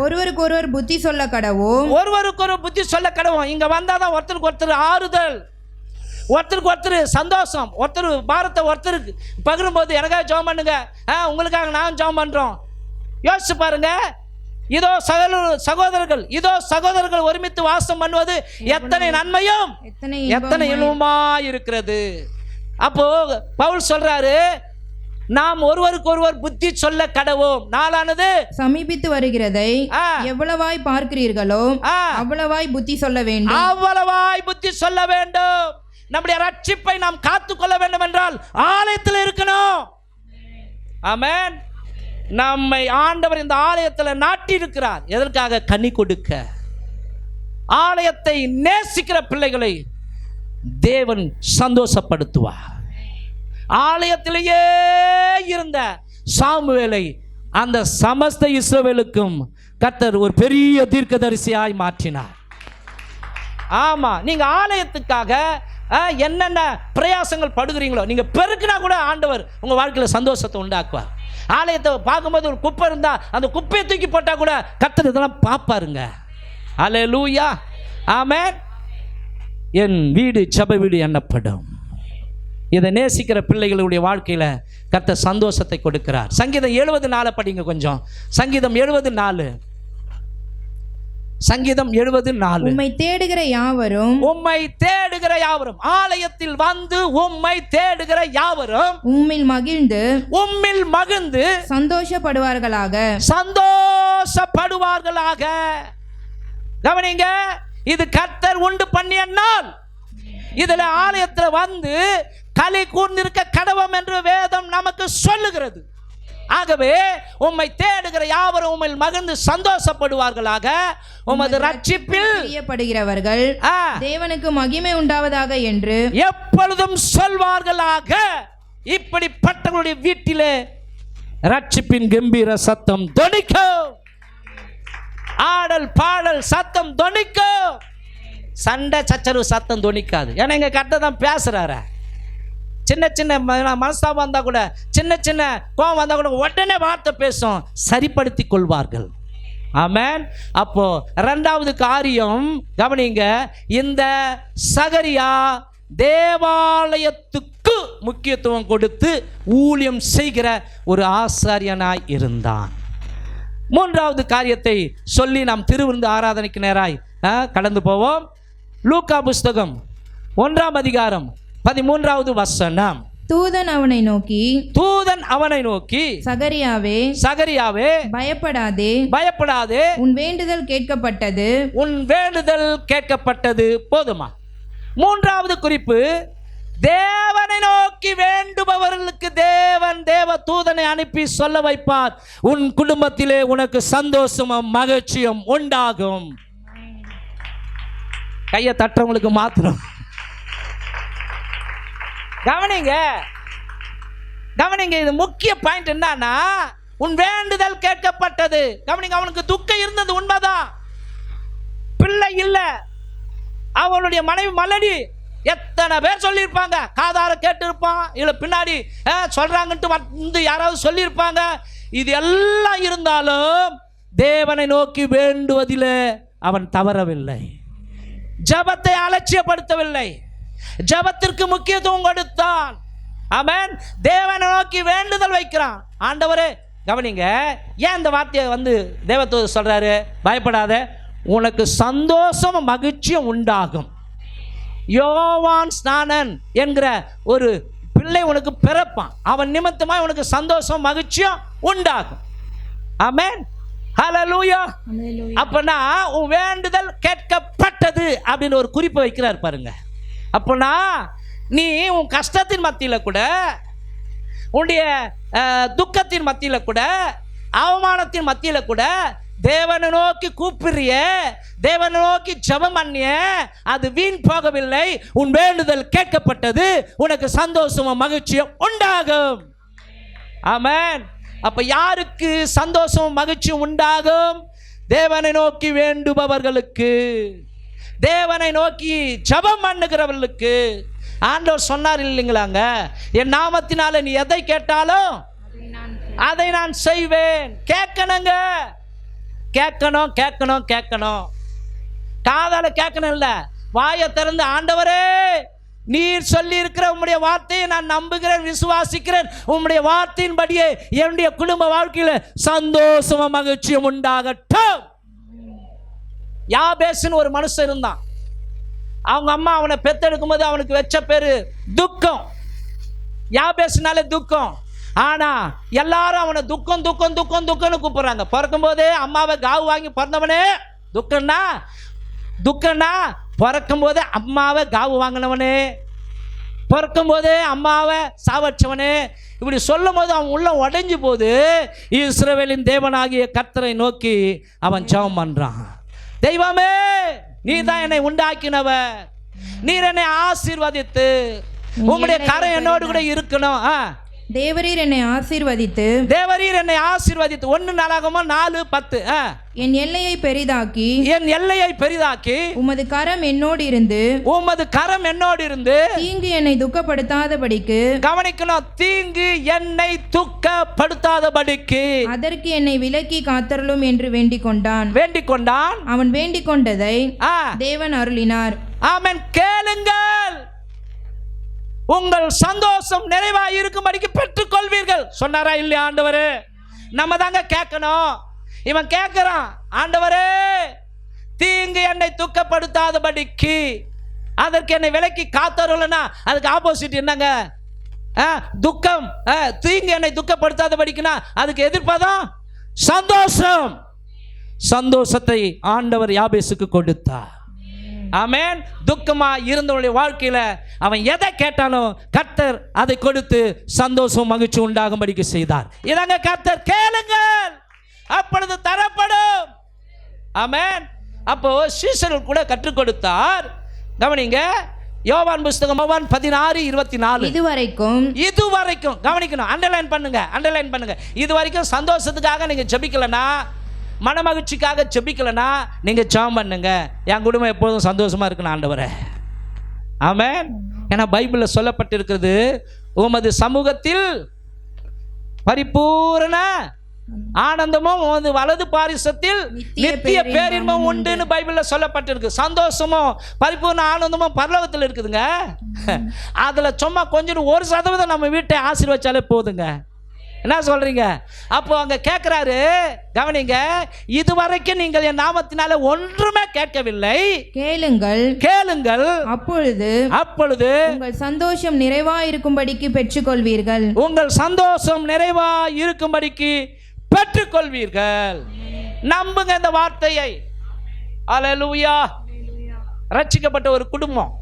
ஒருவருக்கொருவர் புத்தி சொல்ல கடவோம். ஒருவருக்கொருவர் புத்தி சொல்ல கடவோம். இங்க வந்தாதான் ஒருத்தருக்கு ஒருத்தர் ஆறுதல், ஒருத்தருக்கு ஒருத்தர் சந்தோஷம், ஒருத்தர் பாரத்தை ஒருத்தருக்கு பகிரும்போது எனக்காக ஜெபம் பண்ணுங்க, உங்களுக்காக நான் ஜெபம் பண்றோம். யோசிச்சு பாருங்க. இதோ சகோதரர்கள் ஒருமித்து வாசம் பண்ணுவது எத்தனை நன்மையும் எத்தனை இன்பமா இருக்கிறது. அப்போ பவுல் சொல்றாரு, நாம் ஒருவருக்கொருவர் புத்தி சொல்ல கடவோம். நாளானது சமீபித்து வருகிறதை எவ்வளவாய் பார்க்கிறீர்களோ அவ்வளவாய் புத்தி சொல்ல வேண்டும். நம்முடைய ரட்சிப்பை நாம் காத்துக்கொள்ள வேண்டும் என்றால் ஆலயத்தில் இருக்கணும். ஆமென். நம்மை ஆண்டவர் இந்த ஆலயத்தில் நாட்டி இருக்கிறார். எதற்காக? கனி கொடுக்க. ஆலயத்தை நேசிக்கிற பிள்ளைகளை தேவன் சந்தோஷப்படுத்துவார். ஆலயத்திலேயே இருந்த சாமுவேலை அந்த சமஸ்த இஸ்ரவேலுக்கும் கர்த்தர் ஒரு பெரிய தீர்க்கதரிசியாய் மாற்றினார். ஆமா, நீங்க ஆலயத்துக்காக என்னென்ன பிரயாசங்கள் படுகிறீங்களோ, நீங்க பெருக்கினா கூட ஆண்டவர் உங்க வாழ்க்கையில சந்தோஷத்தை உண்டாக்குவார். ஆலயத்தை பார்க்கும்போது ஒரு குப்பை இருந்தா அந்த குப்பையை தூக்கி போட்டா கூட கர்த்தர் இதெல்லாம் பார்ப்பாருங்க. அல்லேலூயா. ஆமென். என் வீடு ஜெப வீடு எண்ணப்படும். இதை நேசிக்கிற பிள்ளைகளுடைய வாழ்க்கையில் கர்த்தர் சந்தோஷத்தை கொடுக்கிறார். சங்கீதம் 70:4 படிங்க கொஞ்சம். சங்கீதம் 70:4. உம்மை தேடுகிற யாவரும் ஆலயத்தில் வந்து உம்மை தேடுகிற யாவரும் உம்மில் மகிழ்ந்து சந்தோஷப்படுவார்களாக. கவனிங்க, இது கர்த்தர் உண்டு பண்ணிய நாள். இதுல ஆலயத்தில் வந்து களி கூர்ந்திருக்க கடவோம் என்று வேதம் நமக்கு சொல்லுகிறது. ஆகவே உம்மை தேடுகிற யாவரும் உம்மில் மகிழ்ந்து சந்தோஷப்படுவார்களாக. உமது ரட்சிப்பில் பிரியப்படுகிறவர்கள் தேவனுக்கு மகிமை உண்டாவதாக என்று எப்பொழுதும் சொல்வார்களாக. இப்படிப்பட்டவர்களுடைய வீட்டிலே ரட்சிப்பின் கம்பீர சத்தம் தொனிக்கும், ஆடல் பாடல் சத்தம் தொனிக்கும், சண்டை சச்சரவு சத்தம் தொனிக்காது. ஏன்னா எங்க கர்த்தர் தான் பேசுறாரு. சின்ன சின்ன மனஸ்தாபம் வந்தால் கூட, சின்ன சின்ன கோபம் வந்தால் கூட உடனே வார்த்தை பேசும், சரிப்படுத்தி கொள்வார்கள். ஆமென். அப்போ ரெண்டாவது காரியம் கவனிங்க, இந்த சகரியா தேவாலயத்துக்கு முக்கியத்துவம் கொடுத்து ஊழியம் செய்கிற ஒரு ஆசாரியனாய் இருந்தான். மூன்றாவது காரியத்தை சொல்லி நாம் திருவிருந்து ஆராதனைக்கு நேராய் கடந்து போவோம். லூக்கா புஸ்தகம் 1ஆம் அதிகாரம் 13வது வசனம். தூதன் அவனை நோக்கி சகரியாவே பயப்படாதே, உன் வேண்டுதல் கேட்கப்பட்டது. போதுமா? மூன்றாவது குறிப்பு, தேவனை நோக்கி வேண்டுபவர்களுக்கு தேவ தூதனை அனுப்பி சொல்ல வைப்பார், உன் குடும்பத்திலே உனக்கு சந்தோஷமும் மகிழ்ச்சியும் உண்டாகும். கையை தட்டுறவங்களுக்கு மாத்திரம் கவனிங்க. இது முக்கிய பாயிண்ட். என்னன்னா, உன் வேண்டுதல் கேட்கப்பட்டது. கவனிங்க, அவனுக்கு துக்கம் இருந்தது உண்மைதான். பிள்ளை இல்லை, அவனுடைய மனைவி மலடி. எத்தனை பேர் சொல்லியிருப்பாங்க, காதார கேட்டு இருப்பான், இல்லை பின்னாடி சொல்றாங்கன்ட்டு வந்து யாராவது சொல்லியிருப்பாங்க. இது எல்லாம் இருந்தாலும் தேவனை நோக்கி வேண்டுவதில் அவன் தவறவில்லை, ஜபத்தை அலட்சியப்படுத்தவில்லை, ஜபத்திற்கு முக்கியத்துவம் கொடுத்தான். ஆமென். தேவனை நோக்கி வேண்டுதல் வைக்கிறான். ஆண்டவரே, கவனிங்க, ஏன் இந்த வார்த்தையை வந்து தேவதூதன் சொல்றாரு, பயப்படாத, உனக்கு சந்தோஷம் மகிழ்ச்சியும் உண்டாகும். யோவான் ஸ்நானன் என்கிற ஒரு பிள்ளை உனக்கு பிறப்பான், அவன் நிமித்தமாய் உனக்கு சந்தோஷம் மகிழ்ச்சியும் உண்டாகும். ஆமென். ஹல்லேலூயா. அப்பனா உன் வேண்டுதல் கேட்கப்பட்டது அப்படின்னு ஒரு குறிப்பை வைக்கிறார் பாருங்க. அப்பனா நீ உன் கஷ்டத்தின் மத்தியில் கூட, உன்னுடைய துக்கத்தின் மத்தியில் கூட, அவமானத்தின் மத்தியில் கூட தேவனை நோக்கி கூப்பிடுறிய, தேவனை நோக்கி ஜெபம் பண்ணிய, அது வீண் போகவில்லை. உன் வேண்டுதல் கேட்கப்பட்டது, உனக்கு சந்தோஷமும் மகிழ்ச்சியும் உண்டாகும். ஆமென். அப்ப யாருக்கு சந்தோஷமும் மகிழ்ச்சியும் உண்டாகும்? தேவனை நோக்கி வேண்டுபவர்களுக்கு, தேவனை நோக்கி ஜெபம் பண்ணுகிறவர்களுக்கு. ஆண்டவர் சொன்னார் இல்லைங்களாங்க, என் நாமத்தினால நீ எதை கேட்டாலும் அதை நான் செய்வேன். கேட்கணுங்க, கேட்கணும் கேட்கணும் கேட்கணும். காதால கேட்கணும் இல்ல, வாயை திறந்து ஆண்டவரே நீர் சொல்லி இருக்கிற உம்முடைய வார்த்தையை நான் நம்புகிறேன், விசுவாசிக்கிறேன், உம்முடைய வார்த்தையின்படியே என்னுடைய குடும்ப வாழ்க்கையில சந்தோஷமும் மகிழ்ச்சியும் உண்டாகட்டும். யாபேசுன்னு ஒரு மனுஷன் இருந்தான். அவங்க அம்மா அவனை பெத்தெடுக்கும் போது அவனுக்கு வச்ச பேரு துக்கம். யாபேசுனாலே துக்கம். ஆனா எல்லாரும் அவனை துக்கம் துக்கம் துக்கம் துக்கம்னு கூப்பிடுறாங்க. பிறக்கும் போதே அம்மாவை காவு வாங்கி பிறந்தவனே துக்கம்னா, துக்கம்னா பிறக்கும் போதே அம்மாவை காவு வாங்கினவனே, பிறக்கும் போதே அம்மாவை சாவச்சவனே, இப்படி சொல்லும் போது அவன் உள்ள உடைஞ்சு போது இஸ்ரவேலின் தேவனாகிய கர்த்தரை நோக்கி அவன் ஜெபம் பண்றான். தெய்வமே, நீ தான் என்னை உண்டாக்கினவர், நீர் என்னை ஆசீர்வதித்து உம்முடைய கரம் என்னோடு கூட இருக்கணும். தேவரீர் என்னை ஆசீர்வதித்து 1 நாளாகமம் 4:10 என் எல்லையை பெரிதாக்கி உமது கரம் என்னோடு இருந்து தீங்கு என்னை துக்கப்படுத்தாதபடிக்கு, கவனிக்கணும், தீங்கு என்னை துக்கப்படுத்தாதபடிக்கு அதற்கு என்னை விலக்கி காத்தருளும் என்று வேண்டிக் கொண்டான். அவன் வேண்டிக் கொண்டதை தேவன் அருளினார். ஆமென். கேளுங்கள், உங்கள் சந்தோஷம் நிறைவாக இருக்கும்படிக்கு பெற்றுக் கொள்வீர்கள் சொன்னாரா இல்லையா ஆண்டவரே? நம்ம தாங்க கேட்கணும். இவன் கேட்கிறான், ஆண்டவரே தீங்கு என்னை துக்கப்படுத்தாதபடிக்கு அதற்கு என்னை விலக்கி காத்தருளனா, அதுக்கு ஆப்போசிட் என்னங்க? துக்கம். தீங்கு என்னை துக்கப்படுத்தாதபடிக்குனா அதுக்கு எதிர்ப்பதான் சந்தோஷம். சந்தோஷத்தை ஆண்டவர் யாபேசுக்கு கொடுத்தார். ஆமென். துக்கமா இருந்தவனுடைய வாழ்க்கையில அவன் எதை கேட்டாலும் கர்த்தர் அதை கொடுத்து சந்தோஷம் மகிழ்ச்சி உண்டாகும்படிக்கு செய்தார். இதாங்க கர்த்தர், கேளுங்கள் அப்பொழுது தரப்படும். ஆமென். அப்போ சீசர்கள் கூட கற்றுக் கொடுத்தார். கவனிங்க, யோவான் புஸ்தகம் 16:24. இதுவரைக்கும் கவனிக்கணும், அண்டர்லைன் பண்ணுங்க. இதுவரைக்கும் சந்தோஷத்துக்காக நீங்க ஜெபிக்கலனா, மனமகிழ்ச்சிக்காக ஜெபிக்கலனா, நீங்க ஜெபம் பண்ணுங்க, என் குடும்பம் எப்போதும் சந்தோஷமா இருக்கணும் ஆண்டவரே. ஆமென். ஏன்னா பைபிளில் சொல்லப்பட்டிருக்கிறது, உமது சமூகத்தில் பரிபூரண ஆனந்தமும் வலது பாரிசத்தில் நித்திய பேரின்பம் உண்டுன்னு பைபிளில் சொல்லப்பட்டிருக்கு. சந்தோஷமும் பரிபூர்ண ஆனந்தமும் பரலோகத்தில் இருக்குதுங்க. அதில் சும்மா கொஞ்சம் 1% நம்ம வீட்டை ஆசீர்வச்சாலே போதுங்க. என்ன சொல்றீங்க? அப்போ அங்க கேட்கிறாரு, கவனிங்க, இதுவரைக்கும் நீங்கள் என் நாமத்தினால ஒன்றுமே கேட்கவில்லை, கேளுங்கள் அப்பொழுது உங்கள் சந்தோஷம் நிறைவாய் இருக்கும்படிக்கு பெற்றுக்கொள்வீர்கள். உங்கள் சந்தோஷம் நிறைவாய் இருக்கும்படிக்கு பெற்றுக்கொள்வீர்கள். நம்புங்க இந்த வார்த்தையை. அல்லேலூயா. ரட்சிக்கப்பட்ட ஒரு குடும்பம்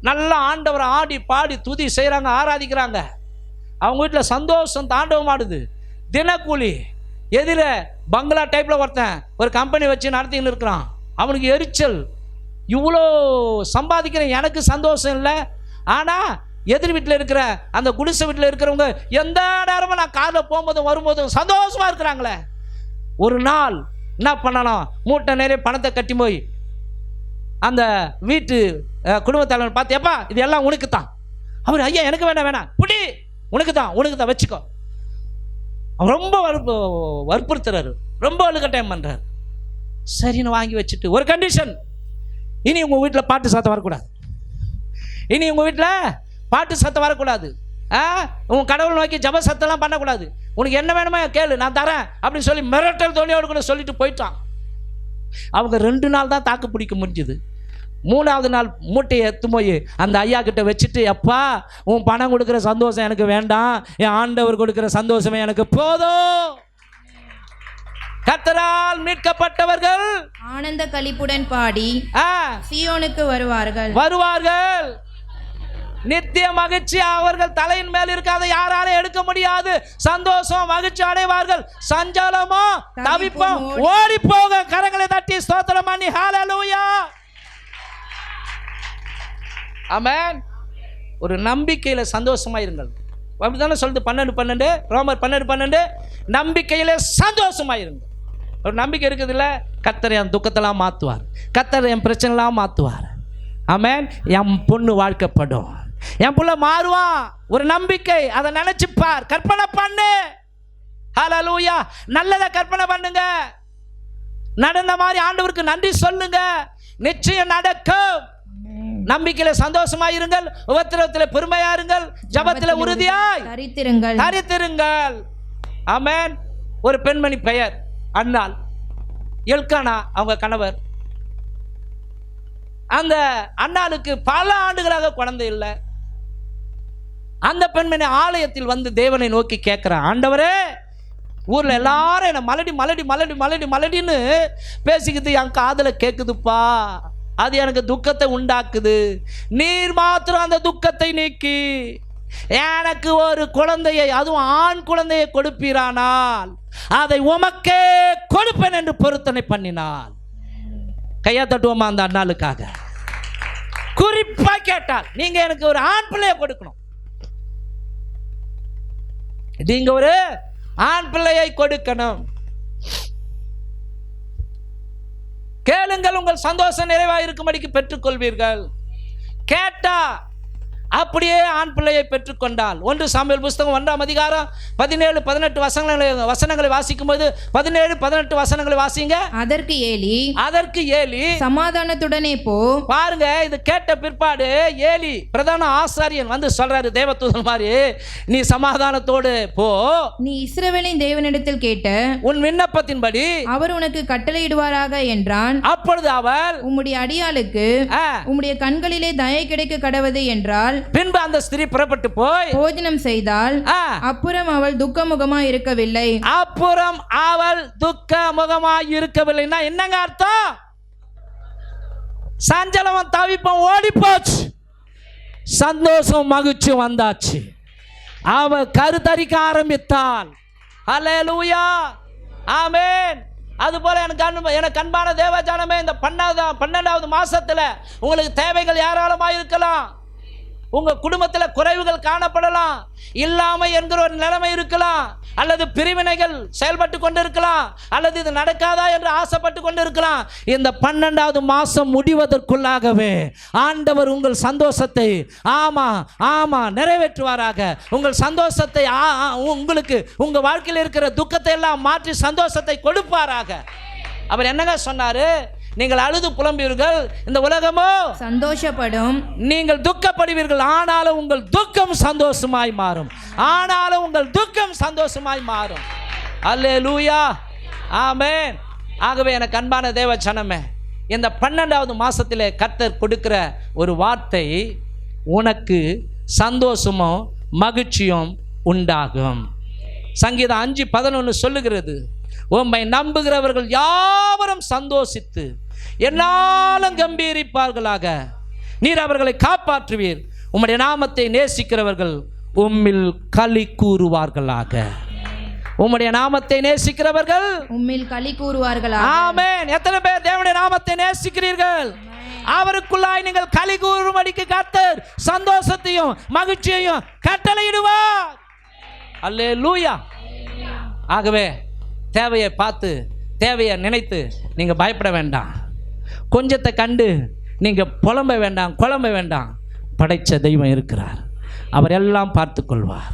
நல்ல ஆண்டவரை ஆடி பாடி துதி செய்றாங்க, ஆராதிக்கிறாங்க. அவங்க வீட்டில் சந்தோஷம் தாண்டவமாடுது. தினக்கூலி எதிர பங்களா டைப்பில் ஒருத்தன் ஒரு கம்பெனி வச்சு நடத்தின்னு இருக்கிறான். அவனுக்கு எரிச்சல், இவ்வளோ சம்பாதிக்கிறேன், எனக்கு சந்தோஷம் இல்லை. ஆனால் எதிர் வீட்டில் இருக்கிற அந்த குடிசை வீட்டில் இருக்கிறவங்க எந்த நேரமும் நான் காரில் போகும்போதும் வரும்போதும் சந்தோஷமாக இருக்கிறாங்களே. ஒரு நாள் என்ன பண்ணணும், மூட்டை நிறைய பணத்தை கட்டி போய் அந்த வீட்டு குடும்பத் தலைவர் பார்த்து, எப்பா இது எல்லாம் உனக்கு தான். அவர், ஐயா எனக்கு வேணாம் புடி, உனக்கு தான் வச்சுக்கோ. ரொம்ப வற்புறுத்துறாரு, ரொம்ப அழுகட்டாயம் பண்ணுறாரு. சரின்னு வாங்கி வச்சுட்டு ஒரு கண்டிஷன், இனி உங்கள் வீட்டில் பாட்டு சத்தம் வரக்கூடாது, இனி உங்கள் வீட்டில் பாட்டு சத்தம் வரக்கூடாது, உன் கடவுள் நோக்கி ஜப சத்தம்லாம் பண்ணக்கூடாது, உனக்கு என்ன வேணுமோ கேளு நான் தரேன் அப்படின்னு சொல்லி மிரட்டல் தோணியோடு கூட சொல்லிட்டு போயிட்டான். அவங்க 2 நாள் தான் தாக்கு பிடிக்க முடிஞ்சுது. 3ஆவது நாள் மூட்டையை எடுத்து போய் அந்த ஐயா கிட்ட வச்சுட்டு, அப்பா உன் பணம் கொடுக்குற சந்தோஷம் எனக்கு வேண்டாம், என் ஆண்டவர் கொடுக்குற சந்தோஷமே எனக்கு போதும். கர்த்தரால் மீட்கப்பட்டவர்கள் ஆனந்த களிப்புடன் பாடி சீயோனுக்கு வருவார்கள். நித்திய மகிழ்ச்சி அவர்கள் தலையின் மேல் இருக்காத யாராலே எடுக்க முடியாது. சந்தோஷம் மகிழ்ச்சி அடைவார்கள், சஞ்சலமோ தவிப்போம் ஓடி போக. கரங்களை தட்டி ஸ்தோத்திரம் பண்ணி ஹல்லேலூயா. ஆமென். ஒரு நம்பிக்கையில சந்தோஷமா இருங்கள். அப்படித்தானே சொல்லுது 12 ரோமர் 12 நம்பிக்கையில சந்தோஷமா இருங்க. ஒரு நம்பிக்கை இருக்குது இல்லை, கர்த்தர் என் துக்கத்தெல்லாம் மாற்றுவார், கர்த்தர் என் பிரச்சனைலாம் மாற்றுவார். ஆமென். என் பொண்ணு வாழ்க்கப்படும், என் புள்ள மாறுவான். ஒரு நம்பிக்கை, அதை நினைச்சுப்பார், கற்பனை பண்ணு. ஹல்லேலூயா. நல்லதை கற்பனை பண்ணுங்க, நடந்த மாதிரி ஆண்டவருக்கு நன்றி சொல்லுங்க, நிச்சயம் நடக்கும். நம்பிக்கையில சந்தோஷமா இருங்கள், உபத்திரவத்தில் பொறுமையா இருங்கள், ஜபத்தில் உறுதியாய் தரித்திருங்கள். ஆமென். ஒரு பெண்மணி பெயர் அன்னாள், எல்கானா அவங்க கணவர். அந்த அன்னாளுக்கு பல ஆண்டுகளாக குழந்தை இல்லை. அந்த பெண்மணி ஆலயத்தில் வந்து தேவனை நோக்கி கேட்கிறான், ஆண்டவரே ஊர்ல எல்லாரும் என்ன மலடின்னு பேசிக்கிது, என் காதுல கேட்குதுப்பா, அது எனக்கு துக்கத்தை உண்டாக்குது. நீர் மாத்திரம் அந்த துக்கத்தை நீக்கி எனக்கு ஒரு குழந்தையை, அதுவும் ஆண் குழந்தையை கொடுப்பீரானால் அதை உமக்கே கொடுப்பேன் என்று பொருத்தனை பண்ணினாள். கையா தட்டுவோமா அந்த அண்ணாளுக்காக? குறிப்பா கேட்டால், நீங்க எனக்கு ஒரு ஆண் பிள்ளையை கொடுக்கணும், நீங்க ஒரு ஆண் பிள்ளையை கொடுக்கணும். கேளுங்கள், உங்கள் சந்தோஷம் நிறைவாக இருக்கும்படிக்கு பெற்றுக்கொள்வீர்கள். கேட்டா அப்படியே ஆண் பிள்ளையை பெற்றுக்கொண்டால். 1 சாமுவேல் புஸ்தகம் 1ஆம் அதிகாரம் 17-18 வசனங்களை வாசிக்கும் போது 17-18 வசனங்களை வாசிங்க. அதற்கு ஏலி சமாதானத்துடனே போ. பாருங்க, இது கேட்ட பிற்பாடு ஏலி பிரதான ஆசாரியன் வந்து சொல்றாரு, தேவதூதன் மாதிரி, நீ சமாதானத்தோடு போ, நீ இஸ்ரவேலின் தேவனிடத்தில் கேட்ட உன் விண்ணப்பத்தின்படி அவர் உனக்கு கட்டளையிடுவாராக என்றான். அப்பொழுது அவள், உம்முடைய அடியாளுக்கு உம்முடைய கண்களிலே தயை கிடைக்க கடவது என்றால், பின்பு அந்த ஸ்திரீ புறப்பட்டு போய் போஜனம் செய்தால் அப்புறம் அவள் துக்கமுகமாய் இருக்கவில்லைன்னா என்னங்க அர்த்தம்? சஞ்சலம் தவிப்பம் ஓடி போச்சு, சந்தோஷம் மகிழ்ச்சி வந்தாச்சு. அவ கருத்தரிக்க ஆரம்பித்தாள். ஹல்லேலூயா. ஆமென். அதுபோல் எனக்கு அன்பான தேவஜானமே, இந்த 12வது மாதத்தில் உங்களுக்கு தேவைகள் ஏராளமாக இருக்கலாம். உங்கள் குடும்பத்தில் குறைவுகள் காணப்படலாம், இல்லாமை என்கிற ஒரு நிலைமை இருக்கலாம், அல்லது பிரிவினைகள் செயல்பட்டு கொண்டு இருக்கலாம், அல்லது இது நடக்காதா என்று ஆசைப்பட்டு கொண்டு இருக்கலாம். இந்த 12வது மாதம் முடிவதற்குள்ளாகவே ஆண்டவர் உங்கள் சந்தோஷத்தை நிறைவேற்றுவாராக. உங்கள் சந்தோஷத்தை உங்களுக்கு உங்கள் வாழ்க்கையில் இருக்கிற துக்கத்தை எல்லாம் மாற்றி சந்தோஷத்தை கொடுப்பாராக. அவர் என்னங்க சொன்னார்? நீங்கள் அழுது புலம்புவீர்கள், இந்த உலகமோ சந்தோஷப்படும், நீங்கள் துக்கப்படுவீர்கள், ஆனாலும் உங்கள் துக்கம் சந்தோஷமாய் மாறும். ஆனாலும் உங்கள் துக்கம் சந்தோஷமாய் மாறும். அல்லேலூயா, ஆமென். ஆகவே எனக்கு அன்பான தேவ ஜனமே, இந்த 12வது மாதத்தில் கர்த்தர் கொடுக்கிற ஒரு வார்த்தை, உனக்கு சந்தோஷமும் மகிழ்ச்சியும் உண்டாகும். சங்கீதம் 5:11 சொல்லுகிறது, உம்மை நம்புகிறவர்கள் யாவரும் சந்தோஷித்து என்னாலும் கம்பீரிப்பார்களாக. நீர் அவர்களை காப்பாற்றுவீர். உம்முடைய நாமத்தை நேசிக்கிறவர்கள் உம்மில் களி கூறுவார்களாக. உம்முடைய நாமத்தை நேசிக்கிறவர்கள் உம்மில் களி கூறுவார்களாக. ஆமென். எத்தனை பேர் தேவனுடைய நாமத்தை நேசிக்கிறீர்கள்? அவருக்குள்ளாய் நீங்கள் களி கூறும்படிக்கு கர்த்தர் சந்தோஷத்தையும் மகிழ்ச்சியையும் கட்டளையிடுவார். அல்லேலூயா. ஆகவே தேவையை பார்த்து, தேவையை நினைத்து நீங்கள் பயப்பட வேண்டாம். கொஞ்சத்தை கண்டு நீங்கள் புலம்ப வேண்டாம், குழம்ப வேண்டாம். படைத்த தெய்வம் இருக்கிறார். அவர் எல்லாம் பார்த்து கொள்வார்.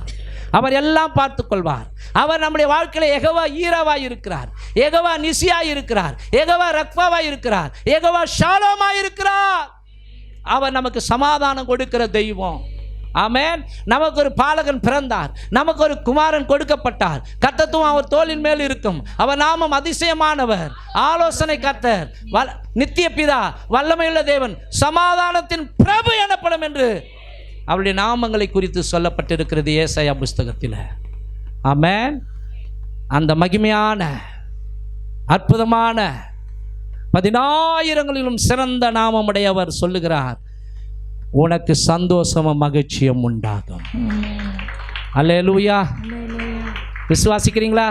அவர் எல்லாம் பார்த்து கொள்வார். அவர் நம்முடைய வாழ்க்கையில் யெகோவா ஈராவாய் இருக்கிறார், யெகோவா நிசியாய் இருக்கிறார், யெகோவா ரக்வாவாய் இருக்கிறார், யெகோவா ஷாலோமாய் இருக்கிறார். அவர் நமக்கு சமாதானம் கொடுக்கிற தெய்வம். ஆமென். நமக்கு ஒரு பாலகன் பிறந்தார், நமக்கு ஒரு குமாரன் கொடுக்கப்பட்டார். கர்த்தத்துவம் அவர் தோளின் மேல் இருக்கும். அவர் நாமம் அதிசயமானவர், ஆலோசனை கர்த்தர், நித்திய பிதா, வல்லமையுள்ள தேவன், சமாதானத்தின் பிரபு எனப்படும் என்று அவருடைய நாமங்களை குறித்து சொல்லப்பட்டிருக்கிறது ஏசாயா புஸ்தகத்தில். ஆமென். அந்த மகிமையான அற்புதமான 10,000ங்களிலும் சிறந்த நாமமுடையவர் சொல்லுகிறார், உனக்கு சந்தோஷமும் மகிழ்ச்சியும் உண்டாகும். அல்லேலூயா. விசுவாசிக்கிறீங்களா?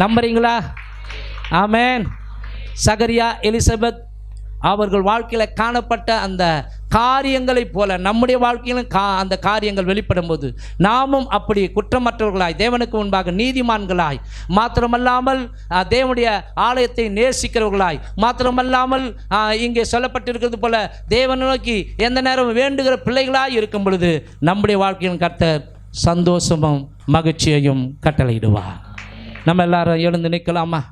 நம்புறீங்களா? ஆமென். சகரியா, எலிசபெத் அவர்கள் வாழ்க்கையில் காணப்பட்ட அந்த காரியங்களைப் போல நம்முடைய வாழ்க்கையிலும் அந்த காரியங்கள் வெளிப்படும் போது நாமும் அப்படி குற்றமற்றவர்களாய், தேவனுக்கு முன்பாக நீதிமான்களாய், மாத்திரமல்லாமல் தேவனுடைய ஆலயத்தை நேசிக்கிறவர்களாய், மாத்திரமல்லாமல் இங்கே சொல்லப்பட்டிருக்கிறது போல தேவனை நோக்கி எந்த நேரம் வேண்டுகிற பிள்ளைகளாய் இருக்கும் பொழுது நம்முடைய வாழ்க்கையின் கர்த்தர் சந்தோஷமும் மகிழ்ச்சியையும் கட்டளையிடுவார். நம்ம எல்லாரும் எழுந்து நிற்கலாமா?